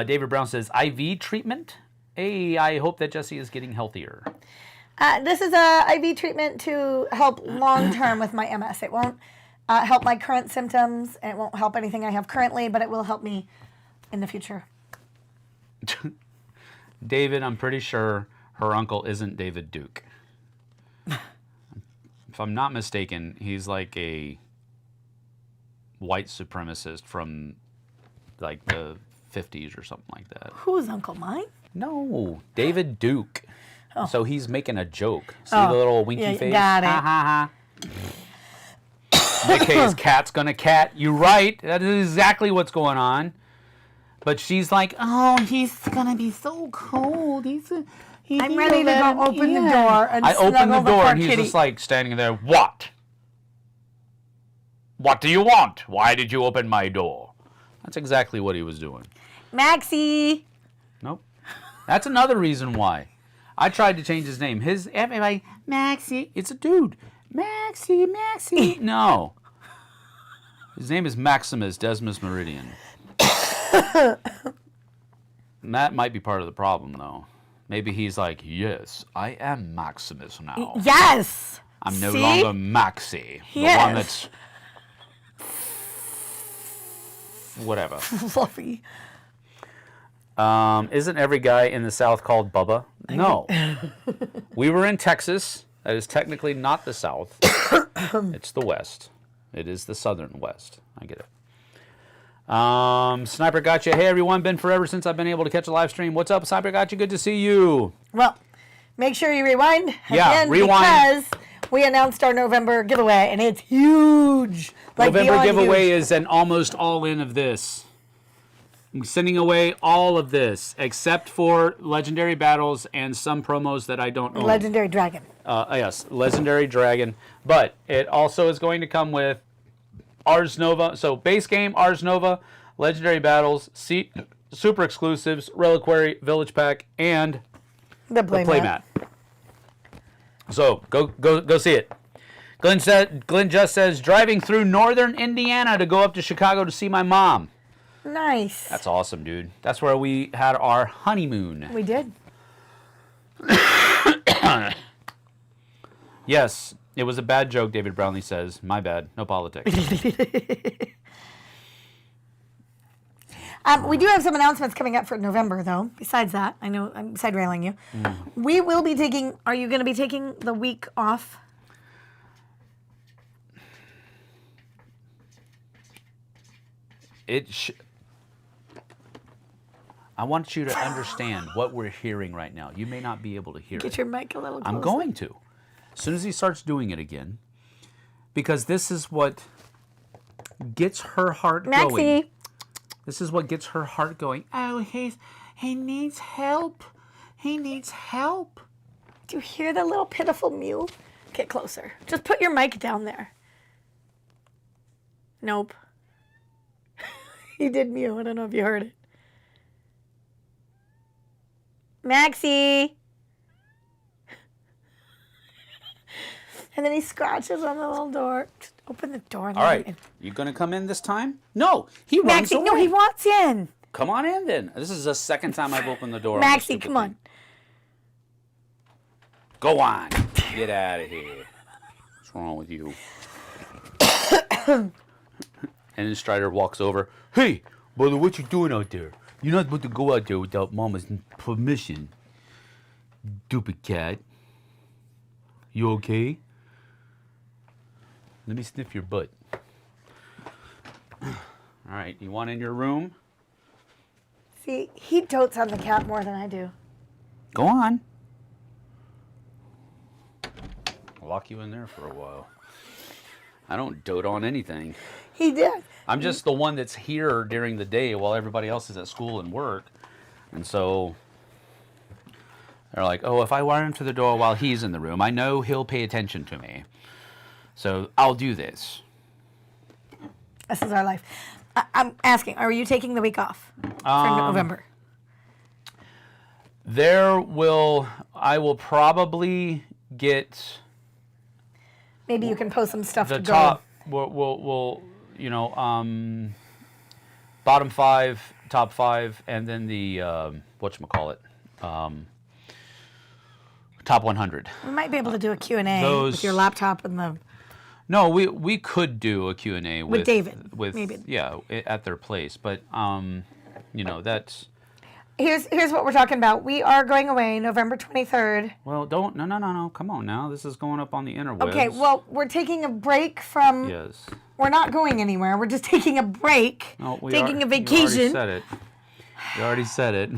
David Brown says, IV treatment? Hey, I hope that Jessie is getting healthier. This is a IV treatment to help long-term with my MS. It won't help my current symptoms, and it won't help anything I have currently, but it will help me in the future. David, I'm pretty sure her uncle isn't David Duke. If I'm not mistaken, he's like a white supremacist from like the 50s or something like that. Who's Uncle Mine? No, David Duke. Oh. So he's making a joke. See the little winky face? Got it. Ha ha ha. Nick Hayes, cat's gonna cat. You're right. That is exactly what's going on. But she's like, oh, he's gonna be so cold. I'm ready to go open the door and I open the door and he's kitty. just like standing there. What? What do you want? Why did you open my door? That's exactly what he was doing. Maxie. Nope. That's another reason why. I tried to change his name. Everybody, Maxie. It's a dude. Maxie. No. His name is Maximus Decimus Meridian. That might be part of the problem, though. Maybe he's like, yes, I am Maximus now. Yes. I'm no longer Maxie. The one that's... Whatever. Fluffy. Isn't every guy in the South called Bubba? No. We were in Texas. That is technically not the South. It's the West. It is the Southern West. I get it. Sniper Gotcha. Hey, everyone. Been forever since I've been able to catch a live stream. What's up, Sniper Gotcha? Good to see you. Well, make sure you rewind again because we announced our November giveaway, and it's huge. Like November giveaway is an almost all-in of this. I'm sending away all of this, except for Legendary Battles and some promos that I don't own. Legendary Dragon. Yes, Legendary Dragon. But it also is going to come with Ars Nova. So base game, Ars Nova, Legendary Battles, Super Exclusives, Reliquary, Village Pack, and the playmat. So go see it. Glenn just says, driving through northern Indiana to go up to Chicago to see my mom. Nice. That's awesome, dude. That's where we had our honeymoon. We did. Yes, it was a bad joke, David Brownlee says. My bad. No politics. We do have some announcements coming up for November, though. Besides that, I know I'm side railing you. We will be taking, are you going to be taking the week off? I want you to understand what we're hearing right now. You may not be able to hear it. Get your mic a little closer. I'm going to. As soon as he starts doing it again. Because this is what gets her heart going. This is what gets her heart going. Oh, he needs help. He needs help. Do you hear the little pitiful mew? Get closer. Just put your mic down there. Nope. He did mew. I don't know if you heard it. Maxie. And then he scratches on the little door. Just open the door. And all right. You going to come in this time? No. He runs away. No, he wants in. Come on in then. This is the second time I've opened the door. Maxie, come on. Go on. Get out of here. What's wrong with you? And then Strider walks over. Hey, brother, what you doing out there? You're not supposed to go out there without Mama's permission. Stupid cat. You okay? Let me sniff your butt. All right, you want in your room? See, he dotes on the cat more than I do. Go on. I'll lock you in there for a while. I don't dote on anything. He did. I'm just the one that's here during the day while everybody else is at school and work. And so they're like, oh, if I wire him to the door while he's in the room, I know he'll pay attention to me. So I'll do this. This is our life. I'm asking, are you taking the week off for November? I will probably get... Maybe you can post some stuff to go. We'll bottom 5, top 5, and then the whatchamacallit, top 100. We might be able to do a Q&A with your laptop and the... No, we could do a Q&A with David. Maybe. Yeah, at their place, but that's... Here's what we're talking about. We are going away November 23rd. Well, no. Come on now. This is going up on the interwebs. Okay, well, we're taking a break from... Yes. We're not going anywhere. We're just taking a break. No, taking a vacation. You already said it.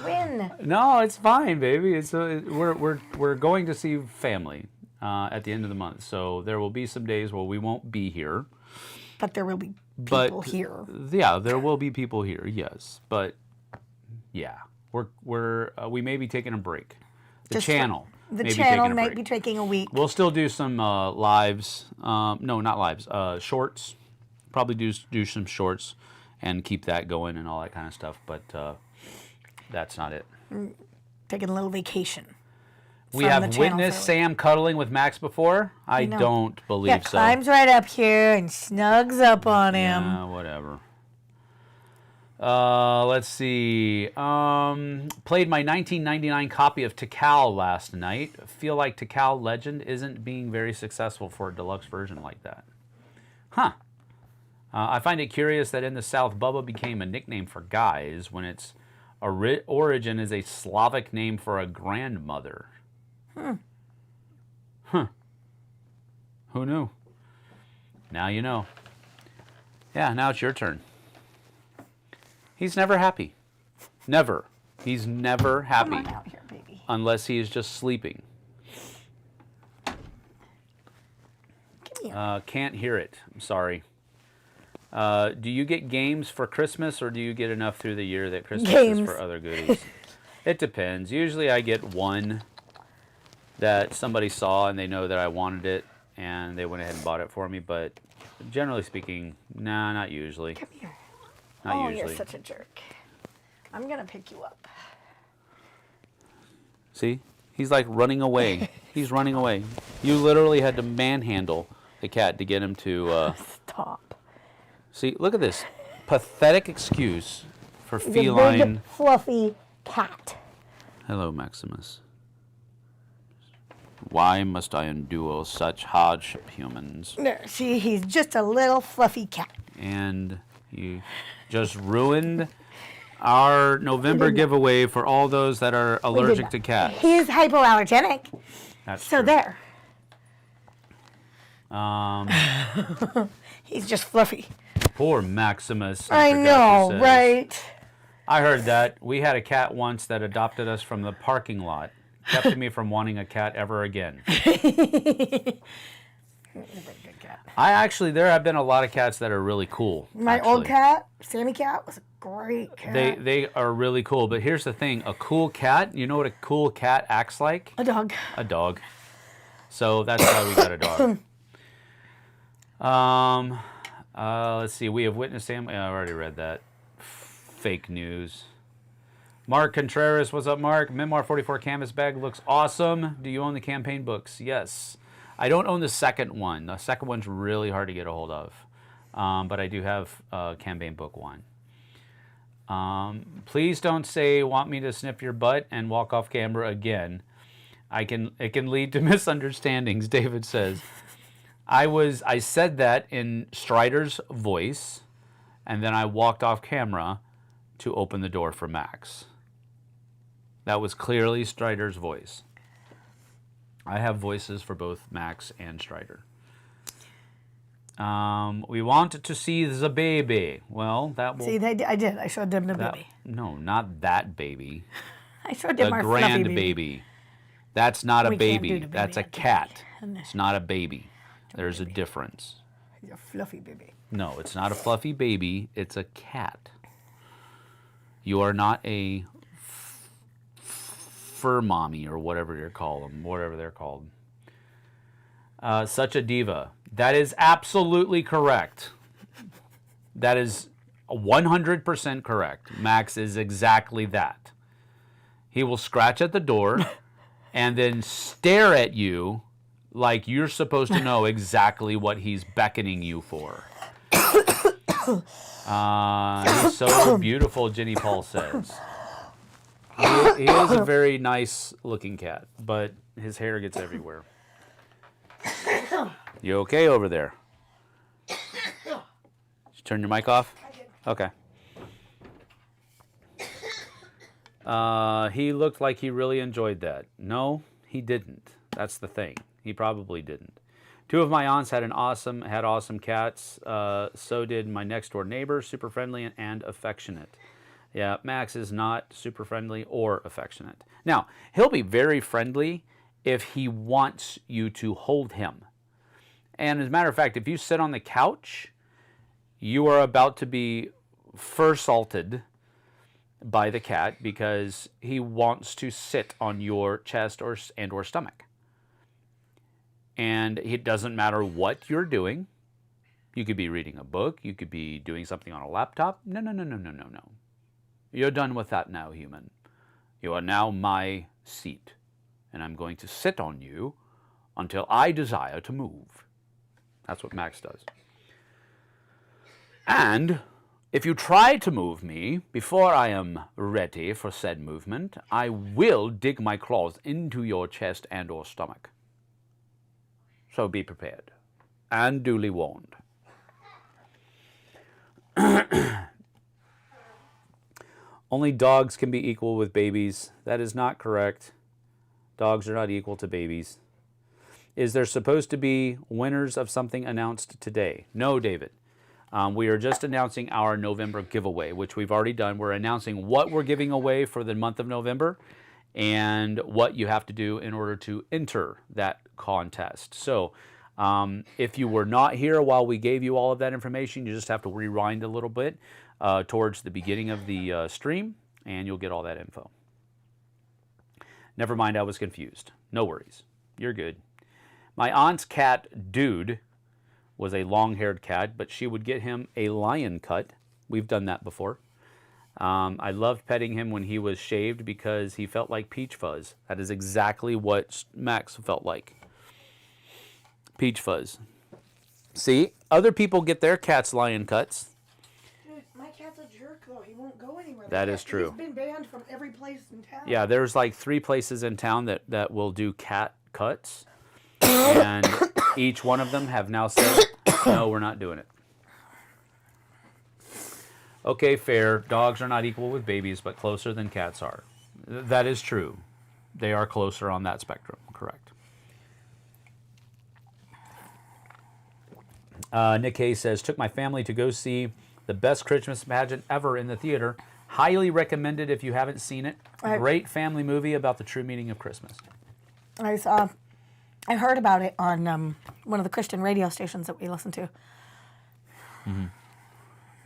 When? No, it's fine, baby. We're going to see family at the end of the month. So there will be some days where we won't be here. But there will be people here. Yeah, there will be people here. Yes, but yeah, we may be taking a break. The channel might be taking a week. We'll still do some lives. No, not lives. Shorts. Probably do some shorts and keep that going and all that kind of stuff. But that's not it. Taking a little vacation. We have witnessed Sam cuddling with Max before. I don't believe so. Climbs right up here and snugs up on him. Yeah, whatever. Let's see. Played my 1999 copy of Tikal last night. Feel like Tikal Legend isn't being very successful for a deluxe version like that. Huh. I find it curious that in the South, Bubba became a nickname for guys when its origin is a Slavic name for a grandmother. Huh. Who knew? Now you know. Yeah, now it's your turn. He's never happy. Never. He's never happy. Come on out here, baby. Unless he is just sleeping. Can't hear it. I'm sorry. Do you get games for Christmas, or do you get enough through the year that Christmas is for other goodies? It depends. Usually I get one that somebody saw and they know that I wanted it, and they went ahead and bought it for me. But generally speaking, nah, not usually. Come here. Not usually. You're such a jerk. I'm going to pick you up. See? He's like running away. He's running away. You literally had to manhandle the cat to get him to... Stop. See, look at this. Pathetic excuse for He's feline... a big, fluffy cat. Hello, Maximus. Why must I endure such hardship, humans? No, see, he's just a little fluffy cat. And you just ruined our November giveaway for all those that are allergic to cats. He's hypoallergenic. That's so true. there. He's just fluffy. Poor Maximus. I know, right? I heard that. We had a cat once that adopted us from the parking lot. Kept me from wanting a cat ever again. There have been a lot of cats that are really cool. My old cat, Sammy Cat, was a great cat. They are really cool, but here's the thing. A cool cat, you know what a cool cat acts like? A dog. A dog. So that's why we got a dog. Let's see. We have witnessed Sam. I already read that. Fake news. Mark Contreras, what's up, Mark? Memoir 44 canvas bag looks awesome. Do you own the campaign books? Yes. I don't own the second one. The second one's really hard to get a hold of. But I do have campaign book 1. Please don't say, want me to snip your butt and walk off camera again. It can lead to misunderstandings, David says. I said that in Strider's voice, and then I walked off camera to open the door for Max. That was clearly Strider's voice. I have voices for both Max and Strider. We want to see the baby. Well, that will... See, I did. I showed them the baby. No, not that baby. I showed them our grand fluffy baby. That's not a baby. Can't do the baby. That's a cat. It's not a baby. There's a difference. He's a fluffy baby. No, it's not a fluffy baby. It's a cat. You are not a fur mommy or whatever they're called. Such a diva. That is absolutely correct. That is 100% correct. Max is exactly that. He will scratch at the door and then stare at you like you're supposed to know exactly what he's beckoning you for. He's so beautiful, Jenny Paul says. He is a very nice looking cat, but his hair gets everywhere. You okay over there? Did you turn your mic off? Okay. He looked like he really enjoyed that. No, he didn't. That's the thing. He probably didn't. 2 of my aunts had awesome cats. So did my next door neighbor, super friendly and affectionate. Yeah, Max is not super friendly or affectionate. Now, he'll be very friendly if he wants you to hold him. And as a matter of fact, if you sit on the couch, you are about to be fur-salted by the cat because he wants to sit on your chest or stomach. And it doesn't matter what you're doing. You could be reading a book. You could be doing something on a laptop. No. You're done with that now, human. You are now my seat. And I'm going to sit on you until I desire to move. That's what Max does. And if you try to move me before I am ready for said movement, I will dig my claws into your chest and or stomach. So be prepared and duly warned. Only dogs can be equal with babies. That is not correct. Dogs are not equal to babies. Is there supposed to be winners of something announced today? No, David. We are just announcing our November giveaway, which we've already done. We're announcing what we're giving away for the month of November and what you have to do in order to enter that contest. So if you were not here while we gave you all of that information, you just have to rewind a little bit towards the beginning of the stream, and you'll get all that info. Never mind, I was confused. No worries. You're good. My aunt's cat, Dude, was a long-haired cat, but she would get him a lion cut. We've done that before. I loved petting him when he was shaved because he felt like Peach Fuzz. That is exactly what Max felt like. Peach Fuzz. See, other people get their cats lion cuts. Dude, my cat's a jerk, though. He won't go anywhere. That is true. He's been banned from every place in town. Yeah, there's like 3 places in town that will do cat cuts. And each one of them have now said, no, we're not doing it. Okay, fair. Dogs are not equal with babies, but closer than cats are. That is true. They are closer on that spectrum, correct. Nick Hayes says, took my family to go see the best Christmas pageant ever in the theater. Highly recommended if you haven't seen it. Great family movie about the true meaning of Christmas. I heard about it on one of the Christian radio stations that we listen to. Mm-hmm.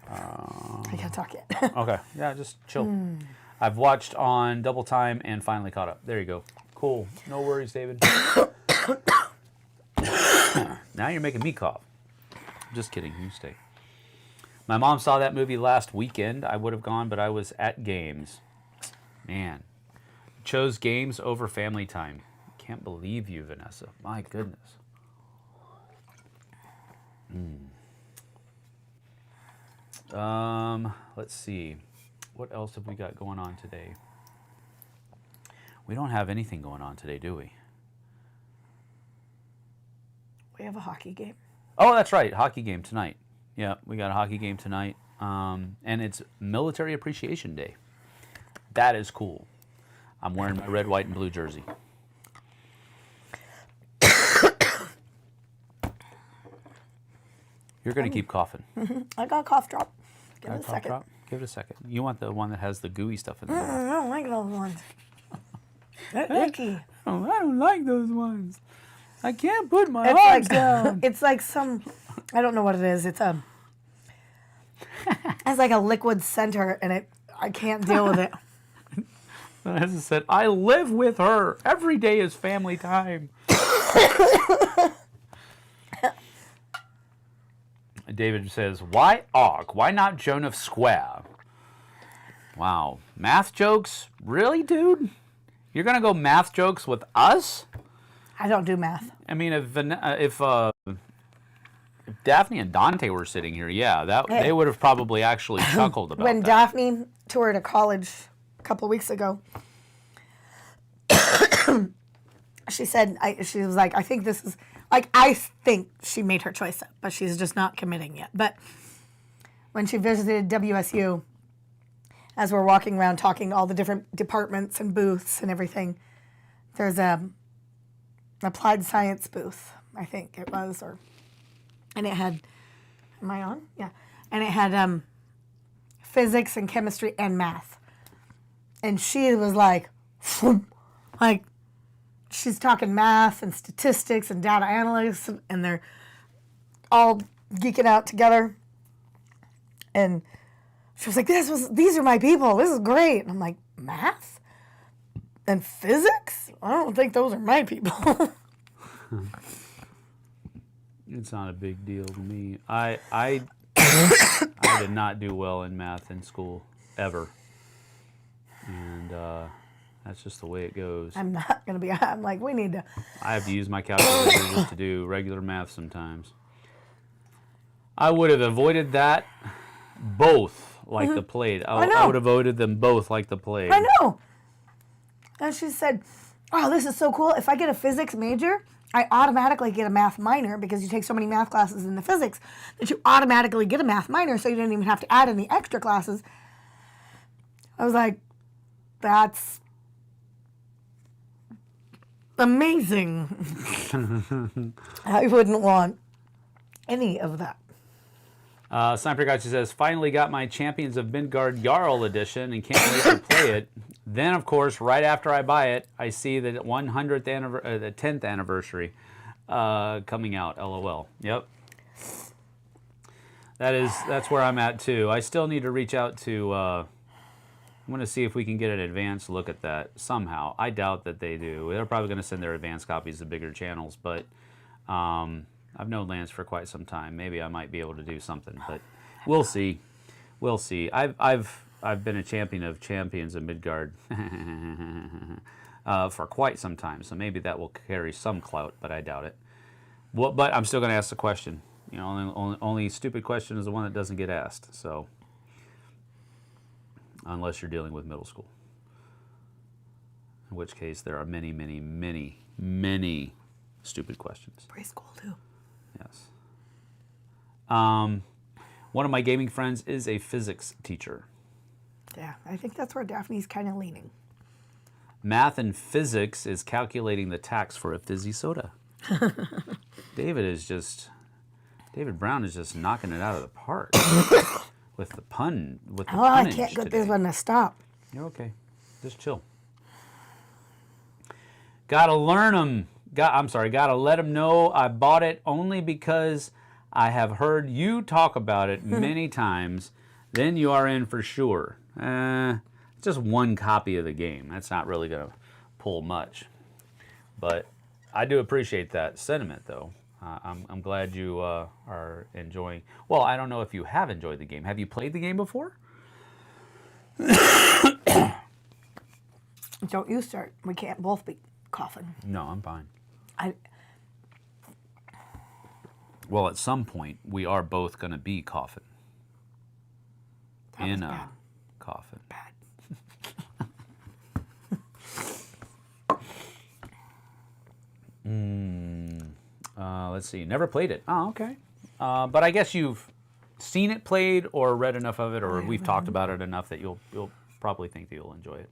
I can't talk yet. Okay, yeah, just chill. I've watched on double time and finally caught up. There you go. Cool. No worries, David. Now you're making me cough. Just kidding. You stay. My mom saw that movie last weekend. I would have gone, but I was at games. Man. Chose games over family time. Can't believe you, Vanessa. My goodness. Let's see. What else have we got going on today? We don't have anything going on today, do we? We have a hockey game. Oh, that's right. Hockey game tonight. Yeah, we got a hockey game tonight. And it's Military Appreciation Day. That is cool. I'm wearing my red, white, and blue jersey. You're going to keep coughing. I got a cough drop. Give it a second. Drop? Give it a second. You want the one that has the gooey stuff in there. I don't like those ones. They're icky. Oh, I don't like those ones. I can't put my arms down. It's like some, I don't know what it is. It's like a liquid center, and I can't deal with it. As I said, I live with her. Every day is family time. David says, why Og? Why not Joan of Square? Wow. Math jokes? Really, dude? You're going to go math jokes with us? I don't do math. I mean, if Daphne and Dante were sitting here, they would have probably actually chuckled about when that. Daphne toured a college a couple of weeks ago, she said, she was like, I think this is, like, I think she made her choice up, but she's just not committing yet. But when she visited WSU, as we're walking around talking all the different departments and booths and everything, there's a applied science booth, I think it was, and it had, am I on? Yeah. And it had physics and chemistry and math. And she was like, she's talking math and statistics and data analytics, and they're all geeking out together. And she was like, these are my people. This is great. And I'm like, math and physics? I don't think those are my people. It's not a big deal to me. I did not do well in math in school, ever. And that's just the way it goes. I'm not going to be, I'm like, we need to. I have to use my calculator just to do regular math sometimes. I would have avoided that both like the plague. I would have avoided them both like the plague. I know. And she said, oh, this is so cool. If I get a physics major, I automatically get a math minor because you take so many math classes in the physics that you automatically get a math minor, so you didn't even have to add any extra classes. I was like, that's amazing. I wouldn't want any of that. Sniper Gotcha says, finally got my Champions of Midgard Jarl edition and can't wait to play it. Then, of course, right after I buy it, I see the 100th the 10th anniversary coming out. LOL. Yep. That's where I'm at too. I still need to reach out to. I'm going to see if we can get an advanced look at that somehow. I doubt that they do. They're probably going to send their advanced copies to bigger channels, but I've known Lance for quite some time. Maybe I might be able to do something, but we'll see. We'll see. I've been a champion of Champions of Midgard for quite some time, so maybe that will carry some clout, but I doubt it. Well, but I'm still going to ask the question. You know, only stupid question is the one that doesn't get asked. So, unless you're dealing with middle school, in which case there are many, many, many, many stupid questions. Preschool too. Yes. One of my gaming friends is a physics teacher. Yeah, I think that's where Daphne's kind of leaning. Math and physics is calculating the tax for a fizzy soda. David Brown is just knocking it out of the park with the pun. With the I can't get this one to stop. You're okay. Just chill. Gotta learn them. Gotta let them know I bought it only because I have heard you talk about it many times. Then you are in for sure. Just one copy of the game. That's not really gonna pull much. But I do appreciate that sentiment, though. I'm glad you are enjoying. Well, I don't know if you have enjoyed the game. Have you played the game before? Don't you start. We can't both be coughing. No, I'm fine. Well, at some point, we are both going to be coughing. In a bad. coffin. Bad. Let's see. Never played it. Oh, okay. But I guess you've seen it played or read enough of it, or we've talked about it enough that you'll probably think that you'll enjoy it.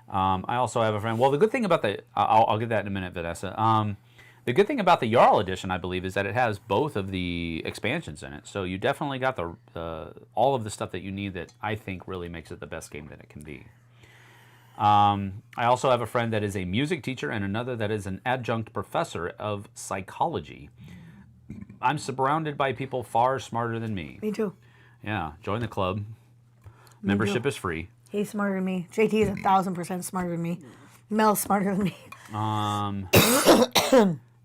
I also have a friend. Well, the good thing about the I'll get that in a minute, Vanessa. The good thing about the Jarl edition, I believe, is that it has both of the expansions in it. So you definitely got the all of the stuff that you need that I think really makes it the best game that it can be. I also have a friend that is a music teacher and another that is an adjunct professor of psychology. I'm surrounded by people far smarter than me. Me too. Yeah, join the club. Membership is free. He's smarter than me. JT is 1,000% smarter than me. Mel's smarter than me.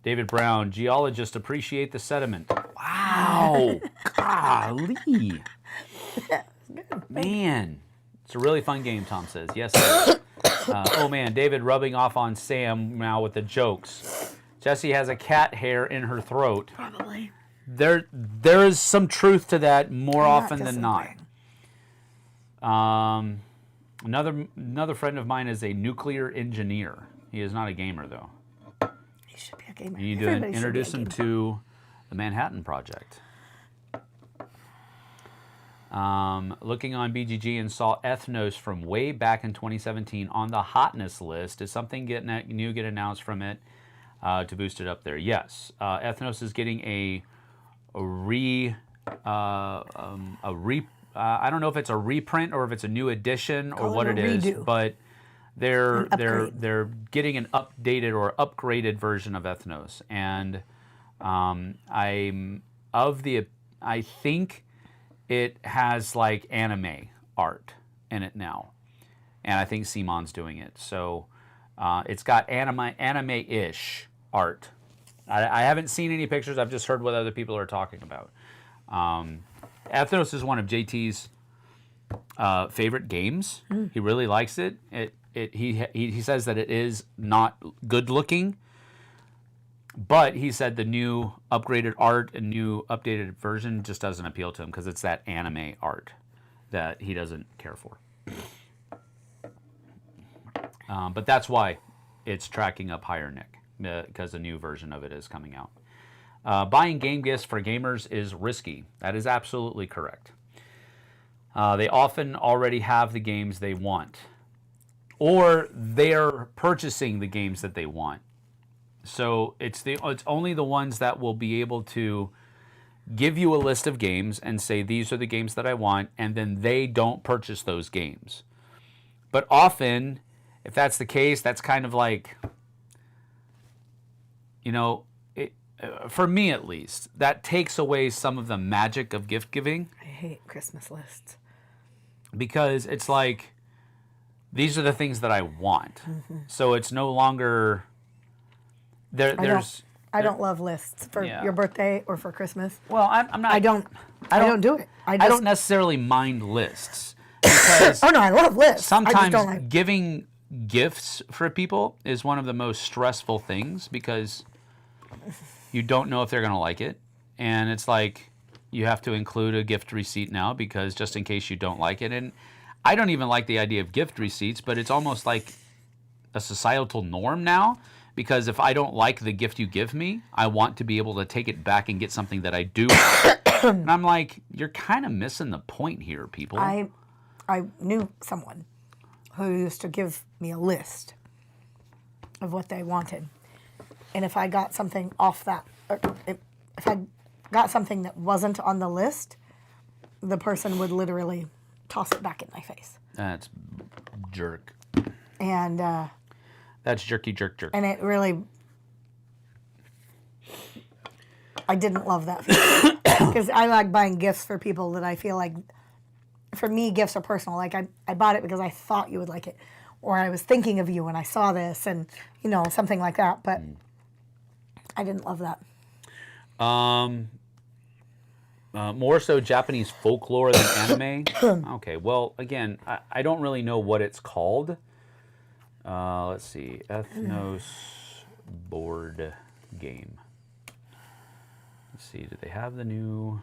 David Brown, geologists appreciate the sediment. Wow. Golly. Man. It's a really fun game, Tom says. Yes, sir. Oh, man. David rubbing off on Sam now with the jokes. Jessie has a cat hair in her throat. Probably. There is some truth to that more often than not. Another friend of mine is a nuclear engineer. He is not a gamer, though. He should be a gamer. You need to introduce him to the Manhattan Project. Looking on BGG and saw Ethnos from way back in 2017 on the hotness list. Did something get announced from it to boost it up there? Yes. Ethnos is getting a I don't know if it's a reprint or if it's a new edition or what it is, but they're getting an updated or upgraded version of Ethnos, and I think it has like anime art in it now, and I think Simon's doing it, so it's got anime-ish art. I haven't seen any pictures. I've just heard what other people are talking about. Ethnos is one of JT's favorite games. He really likes it. He says that it is not good looking, but he said the new upgraded art and new updated version just doesn't appeal to him because it's that anime art that he doesn't care for. But that's why it's tracking up higher, Nick, because a new version of it is coming out. Buying game gifts for gamers is risky. That is absolutely correct. They often already have the games they want, or they're purchasing the games that they want. So it's only the ones that will be able to give you a list of games and say, these are the games that I want, and then they don't purchase those games. But often, if that's the case, that's kind of like, for me at least, that takes away some of the magic of gift giving. I hate Christmas lists. Because it's like, these are the things that I want. Mm-hmm. So it's no longer... I don't love lists for your birthday or for Christmas. Well, I'm not. I don't do it. I don't necessarily mind lists because. Oh no, I love lists. Sometimes giving gifts for people is one of the most stressful things because you don't know if they're going to like it, and it's like you have to include a gift receipt now because just in case you don't like it. And I don't even like the idea of gift receipts, but it's almost like a societal norm now. Because if I don't like the gift you give me, I want to be able to take it back and get something that I do. And I'm like, you're kind of missing the point here, people. I knew someone who used to give me a list of what they wanted. And if I got something off that, or if I got something that wasn't on the list, the person would literally toss it back in my face. That's jerk. And... That's jerky, jerk. And it really, I didn't love that feeling. Because I like buying gifts for people that I feel like, for me, gifts are personal. Like, I bought it because I thought you would like it. Or I was thinking of you when I saw this and, something like that. But I didn't love that. More so Japanese folklore than anime? Okay, well, again, I don't really know what it's called. Let's see, Ethnos board game. Let's see, do they have the new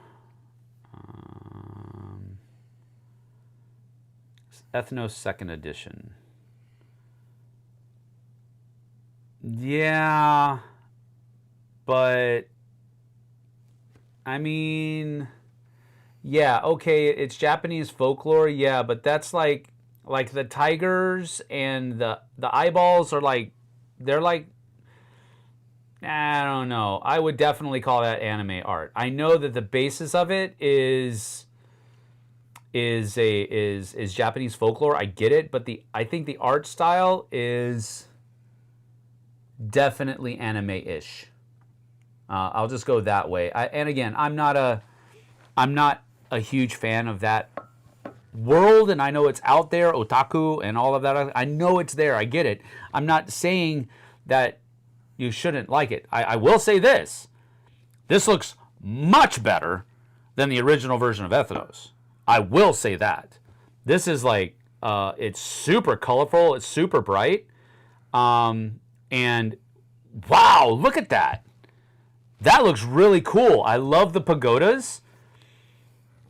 Ethnos 2nd edition? Yeah, but I mean, yeah, okay, it's Japanese folklore, yeah, but that's like the tigers and the eyeballs are like, they're like, I don't know. I would definitely call that anime art. I know that the basis of it is Japanese folklore. I get it, but I think the art style is definitely anime-ish. I'll just go that way. And again, I'm not a huge fan of that world, and I know it's out there, otaku and all of that. I know it's there. I get it. I'm not saying that you shouldn't like it. I will say this. This looks much better than the original version of Ethnos. I will say that. This is like, it's super colorful. It's super bright. And wow, look at that. That looks really cool. I love the pagodas.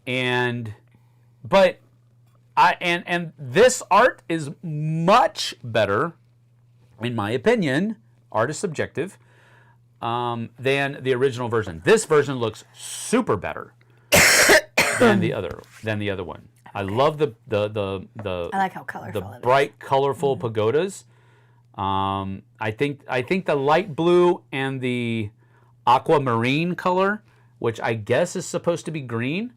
But this art is much better, in my opinion, art is subjective, than the original version. This version looks super better than the other one. I love the I like how colorful the bright, colorful pagodas. I think the light blue and the aquamarine color, which I guess is supposed to be green,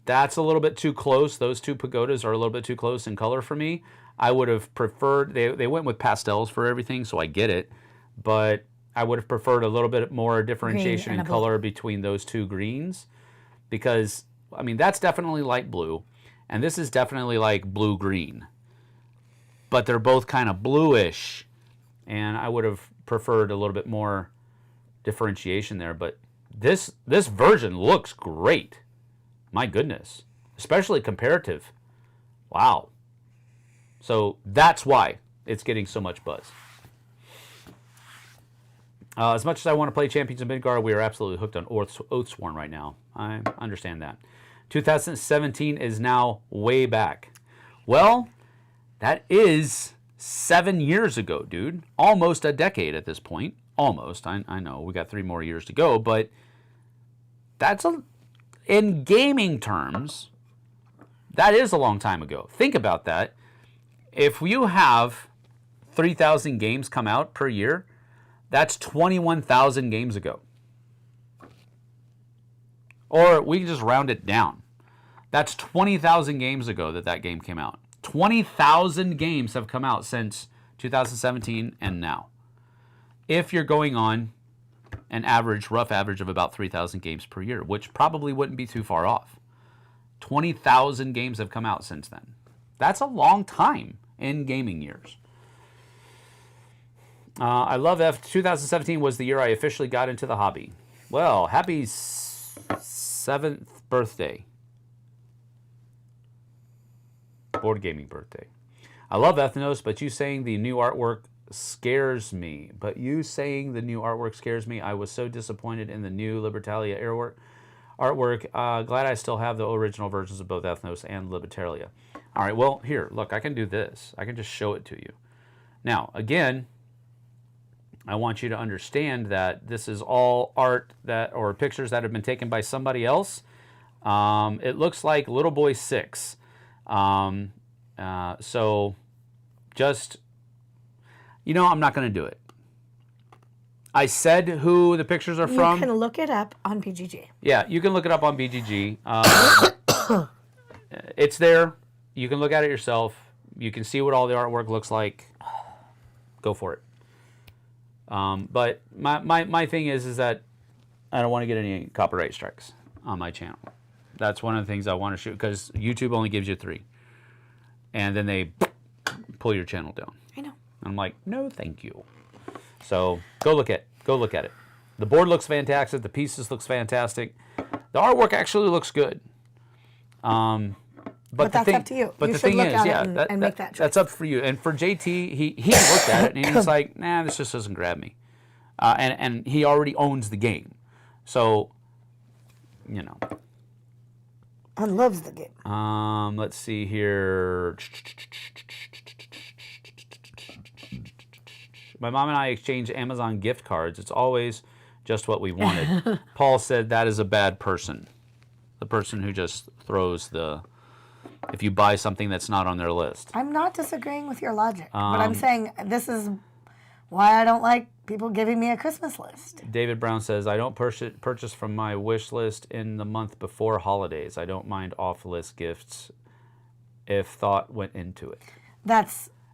that's a little bit too close. Those two pagodas are a little bit too close in color for me. I would have preferred, they went with pastels for everything, so I get it. But I would have preferred a little bit more differentiation in color between those two greens. Because, I mean, that's definitely light blue. And this is definitely like blue-green. But they're both kind of bluish. And I would have preferred a little bit more differentiation there. But this version looks great. My goodness. Especially comparative. Wow. So that's why it's getting so much buzz. As much as I want to play Champions of Midgard, we are absolutely hooked on Oathsworn right now. I understand that. 2017 is now way back. Well, that is 7 years ago, dude. Almost a decade at this point. Almost. I know we got 3 more years to go, but that's in gaming terms, that is a long time ago. Think about that. If you have 3,000 games come out per year, that's 21,000 games ago. Or we can just round it down. That's 20,000 games ago that game came out. 20,000 games have come out since 2017 and now. If you're going on an rough average of about 3,000 games per year, which probably wouldn't be too far off. 20,000 games have come out since then. That's a long time in gaming years. I love 2017 was the year I officially got into the hobby. Well, happy 7th birthday. Board gaming birthday. I love Ethnos, but you saying the new artwork scares me. I was so disappointed in the new Libertalia artwork. Glad I still have the original versions of both Ethnos and Libertalia. All right, well, here, look, I can do this. I can just show it to you. Now, again, I want you to understand that this is all art or pictures that have been taken by somebody else. It looks like Little Boy 6. So just, I'm not going to do it. I said who the pictures are from. You can look it up on BGG. Yeah, you can look it up on BGG. It's there. You can look at it yourself. You can see what all the artwork looks like. Go for it. But my thing is that I don't want to get any copyright strikes on my channel. That's one of the things I want to shoot, because YouTube only gives you 3. And then they pull your channel down. I know. I'm like, no, thank you. So go look at it. The board looks fantastic. The pieces looks fantastic. The artwork actually looks good. But that's up to you. But you the thing look is, at it and make that choice. That's up for you. And for JT, he looked at it and he's like, nah, this just doesn't grab me. And he already owns the game. So, And loves the game. Let's see here. My mom and I exchange Amazon gift cards. It's always just what we wanted. Paul said that is a bad person. The person who just throws if you buy something that's not on their list. I'm not disagreeing with your logic, but I'm saying this is why I don't like people giving me a Christmas list. David Brown says, I don't purchase from my wish list in the month before holidays. I don't mind off-list gifts if thought went into it.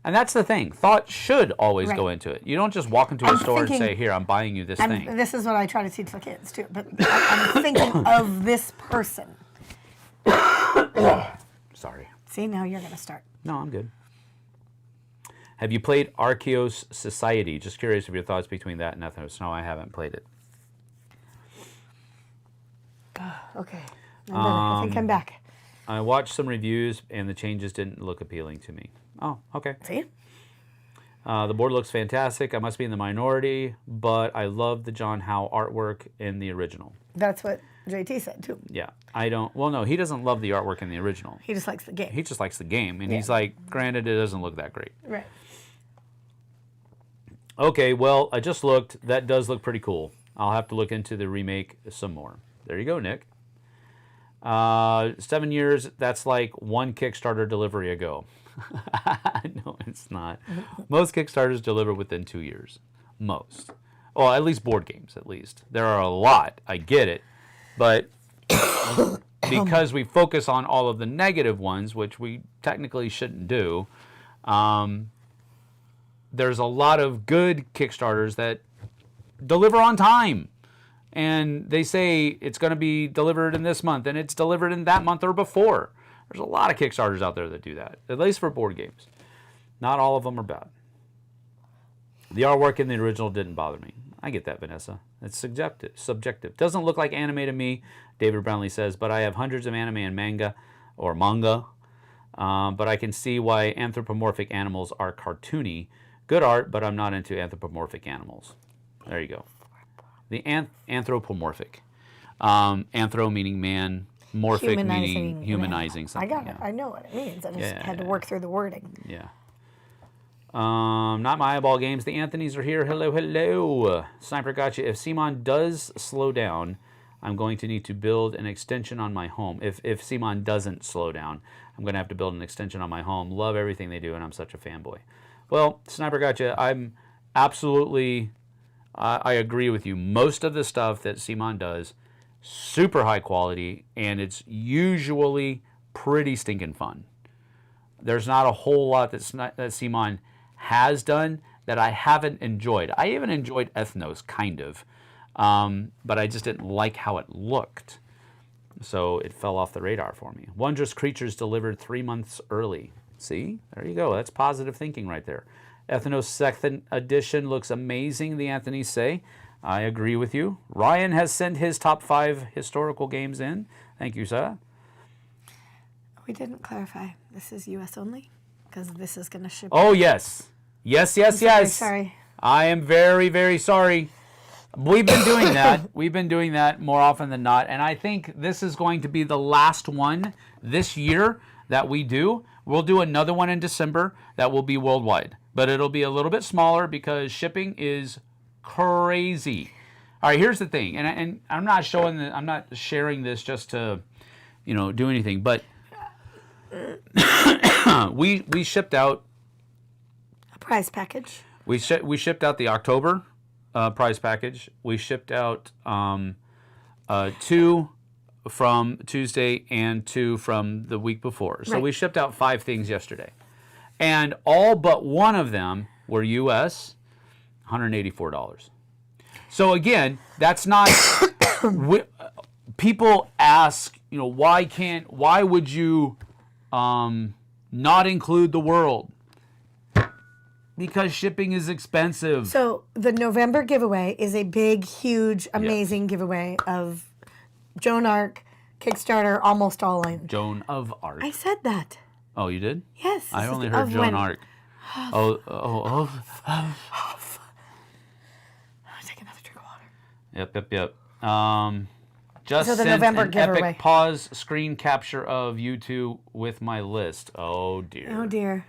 And that's the thing. Thought should always go into it. You don't just walk into a store and say, here, I'm buying you this thing. This is what I try to teach the kids, too. But I'm thinking of this person. Sorry. See, now you're going to start. No, I'm good. Have you played Arceus Society? Just curious of your thoughts between that and Ethnos. No, I haven't played it. Okay. I think I'm back. I watched some reviews, and the changes didn't look appealing to me. Oh, okay. See? The board looks fantastic. I must be in the minority, but I love the John Howe artwork in the original. That's what JT said, too. Yeah. No, he doesn't love the artwork in the original. He just likes the game. He just likes the game, and he's like, granted, it doesn't look that great. Right. Okay, well, I just looked. That does look pretty cool. I'll have to look into the remake some more. There you go, Nick. 7 years, that's like one Kickstarter delivery ago. No, it's not. Most Kickstarters deliver within 2 years. Most. Well, at least board games, at least. There are a lot. I get it. But because we focus on all of the negative ones, which we technically shouldn't do, there's a lot of good Kickstarters that deliver on time. And they say it's going to be delivered in this month, and it's delivered in that month or before. There's a lot of Kickstarters out there that do that, at least for board games. Not all of them are bad. The artwork in the original didn't bother me. I get that, Vanessa. It's subjective. Doesn't look like anime to me, David Brownlee says, but I have hundreds of anime and manga. But I can see why anthropomorphic animals are cartoony. Good art, but I'm not into anthropomorphic animals. There you go. The anthropomorphic. Anthro meaning man, morphic meaning humanizing something. I got it. I know what it means. I just had to work through the wording. Yeah. Not my eyeball games. The Anthonys are here. Hello, hello. Sniper Gotcha. If Simon does slow down, I'm going to need to build an extension on my home. If Simon doesn't slow down, I'm going to have to build an extension on my home. Love everything they do, and I'm such a fanboy. Well, Sniper Gotcha, I'm absolutely, I agree with you. Most of the stuff that Simon does, super high quality, and it's usually pretty stinking fun. There's not a whole lot that Simon has done that I haven't enjoyed. I even enjoyed Ethnos, kind of, but I just didn't like how it looked. So it fell off the radar for me. Wondrous Creatures delivered 3 months early. See? There you go. That's positive thinking right there. Ethnos 2nd edition looks amazing, the Anthonys say. I agree with you. Ryan has sent his top 5 historical games in. Thank you, sir. We didn't clarify. This is U.S. only? Because this is going to ship. Oh, yes. Yes. Sorry. I am very, very sorry. We've been doing that. We've been doing that more often than not. And I think this is going to be the last one this year that we do. We'll do another one in December that will be worldwide. But it'll be a little bit smaller because shipping is crazy. All right, here's the thing. And I'm not I'm not sharing this just to, do anything. But we shipped out a prize package. We shipped out the October prize package. We shipped out 2 from Tuesday and 2 from the week before. So we shipped out 5 things yesterday, and all but one of them were U.S. $184. So again, that's not. People ask, why would you not include the world? Because shipping is expensive. So the November giveaway is a big, huge, amazing giveaway of Joan Arc, Kickstarter, almost all in. Joan of Arc. I said that. Oh, you did? Yes. I only heard Joan Arc. I'll take another drink of water. Yep. Just So the sent November an giveaway. epic pause screen capture of you two with my list. Oh, dear. Oh, dear.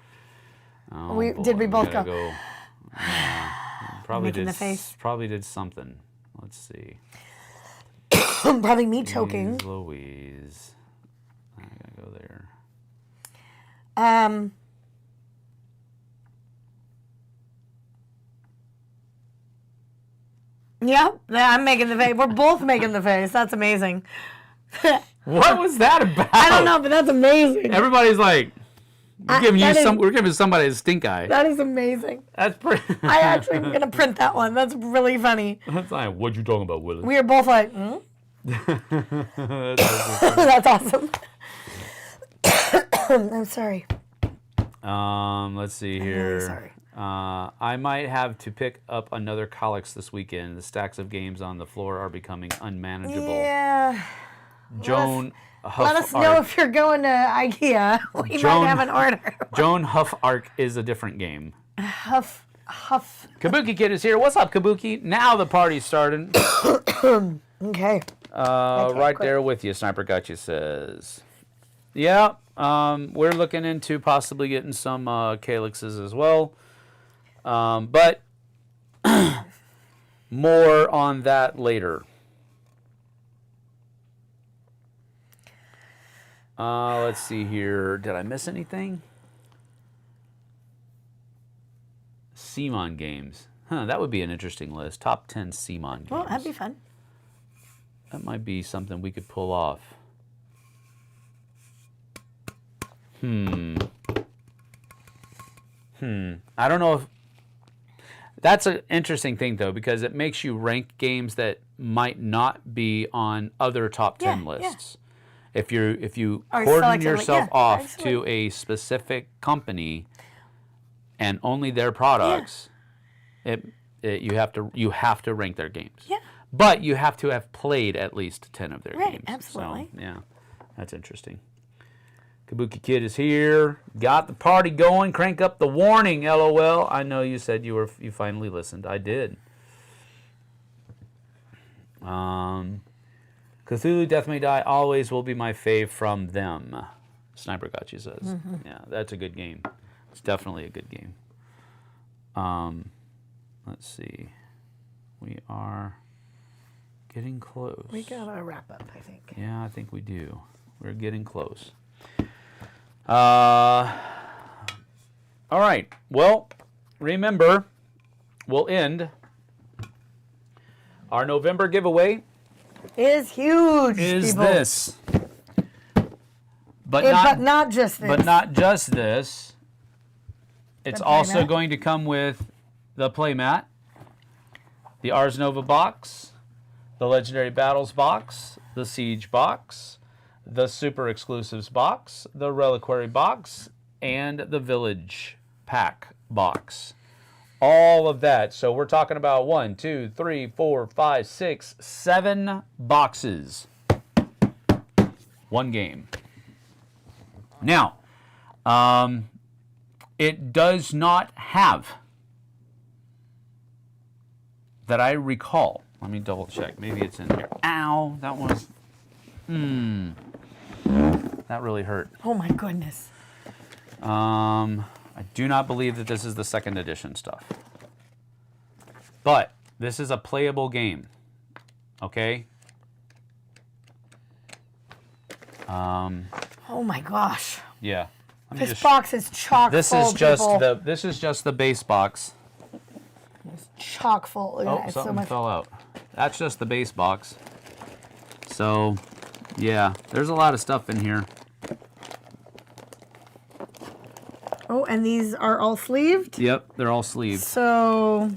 Oh, Did we both gotta go? Yeah, probably Making did. the face. Probably did something. Let's see. Probably me choking. Jeez Louise. I gotta go there. Yep, I'm making the face. We're both making the face. That's amazing. What was that about? I don't know, but that's amazing. Everybody's like, we're giving somebody a stink eye. That is amazing. That's pretty. I actually am gonna print that one. That's really funny. That's like, what you talking about, Willis? We are both like, That's awesome. I'm sorry. Let's see here. Really sorry. I might have to pick up another Colix this weekend. The stacks of games on the floor are becoming unmanageable. Yeah. Joan Let us know if you're going to IKEA. We might have an order. Joan Huff Arc is a different game. Huff. Kabuki Kid is here. What's up, Kabuki? Now the party's starting. Okay. Right there with you, Sniper Gotcha says. Yeah, we're looking into possibly getting some Calixes as well. But more on that later. Let's see here. Did I miss anything? CMON games. That would be an interesting list. Top 10 CMON games. Well, that'd be fun. That might be something we could pull off. I don't know if... That's an interesting thing, though, because it makes you rank games that might not be on other top 10 lists. If you cordon yourself off to a specific company and only their products, you have to rank their games. Yeah. But you have to have played at least 10 of their games. Right, absolutely. So, yeah, that's interesting. Kabuki Kid is here. Got the party going. Crank up the warning, LOL. I know you said you finally listened. I did. Cthulhu Death May Die always will be my fave from them. Sniper Gotcha says. Yeah, that's a good game. It's definitely a good game. Let's see. We are getting close. We gotta wrap up, I think. Yeah, I think we do. We're getting close. All right. Well, remember, we'll end our November giveaway. Is huge. Is people. this? But not just this. But not just this. It's The also playmat. going to come with the playmat, the Ars Nova box, the Legendary Battles box, the Siege box, the Super Exclusives box, the Reliquary box, and the Village Pack box. All of that. So we're talking about 1, 2, 3, 4, 5, 6, 7 boxes. One game. Now, it does not have, that I recall. Let me double check. Maybe it's in here. Ow, that was, that really hurt. Oh my goodness. I do not believe that this is the second edition stuff. But this is a playable game. Okay? Oh my gosh. Yeah. This box is chock This full. is just people. this is just the base box. It's chock full. Look at Oh, that. It's something so much. fell out. That's just the base box. So, yeah, there's a lot of stuff in here. Oh, and these are all sleeved. Yep, they're all sleeved. So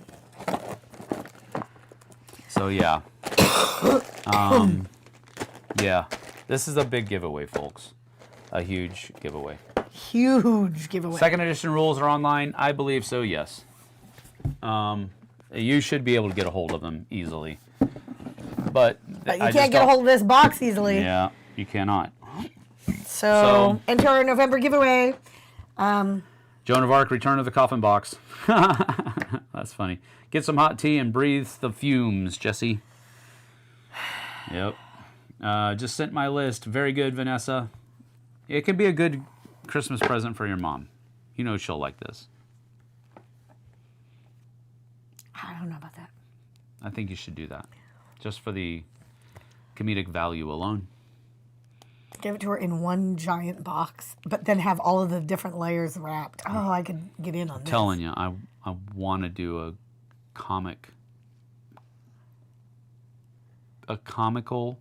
So yeah. Yeah. This is a big giveaway, folks. A huge giveaway. huge giveaway. Second edition rules are online. I believe so, yes. You should be able to get a hold of them easily. But But you can't get a hold of this box easily. Yeah, you cannot. So enter our November giveaway. Joan of Arc, Return of the Coffin Box. That's funny. Get some hot tea and breathe the fumes, Jessie. Yep. Just sent my list. Very good, Vanessa. It could be a good Christmas present for your mom. You know she'll like this. I don't know about that. I think you should do that. Just for the comedic value alone. Give it to her in one giant box, but then have all of the different layers wrapped. Oh, I could get in on this. Telling you, I want to do a comical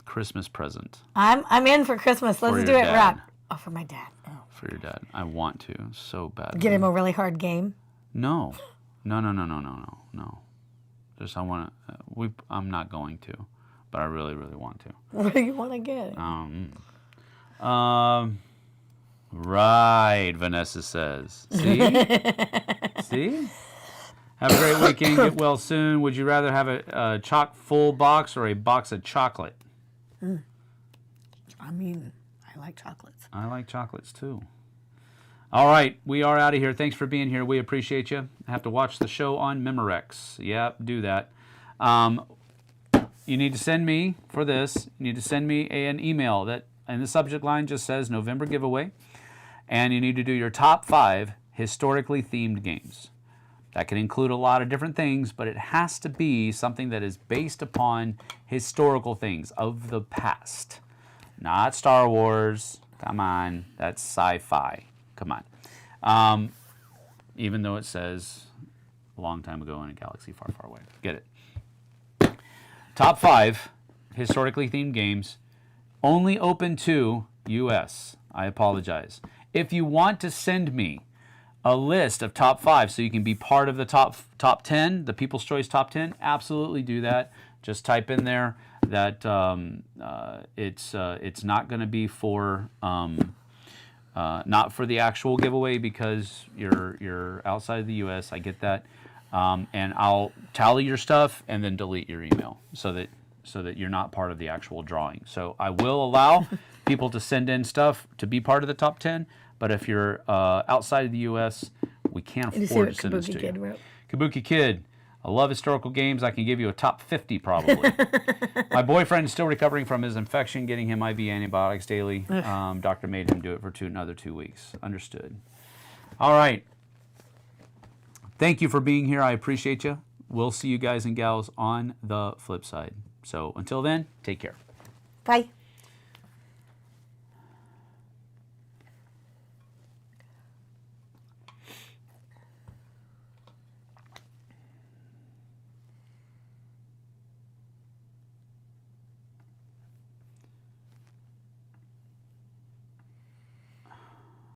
Christmas present. I'm in for Christmas. Let's For do your it dad. wrap. Oh, for my dad. Oh. For your dad. I want to so bad. Get him a really hard game. No. Just I want to. I'm not going to, but I really, really want to. What do you want to get? Right. Vanessa says. See. See. Have a great weekend. Get well soon. Would you rather have a chock full box or a box of chocolate? I mean, I like chocolates. I like chocolates too. All right, we are out of here. Thanks for being here. We appreciate you. I have to watch the show on Memorex. Yep, do that. You need to send me, for this, you need to send me an email that in the subject line just says November giveaway. And you need to do your top 5 historically themed games. That can include a lot of different things, but it has to be something that is based upon historical things of the past. Not Star Wars. Come on, that's sci-fi. Come on. Even though it says a long time ago in a galaxy far, far away. Get it. Top 5 historically themed games. Only open to US. I apologize. If you want to send me a list of top 5 so you can be part of the top 10, the People's Choice top 10, absolutely do that. Just type in there that it's not going to be for not for the actual giveaway because you're outside of the U.S. I get that, and I'll tally your stuff and then delete your email so that you're not part of the actual drawing. So I will allow people to send in stuff to be part of the top 10, but if you're outside of the U.S., we can't afford to send this to you. Kabuki Kid. I love historical games. I can give you a top 50 probably. My boyfriend is still recovering from his infection, getting him IV antibiotics daily. Doctor made him do it for another 2 weeks. Understood. All right. Thank you for being here. I appreciate you. We'll see you guys and gals on the flip side. So until then, take care. Bye.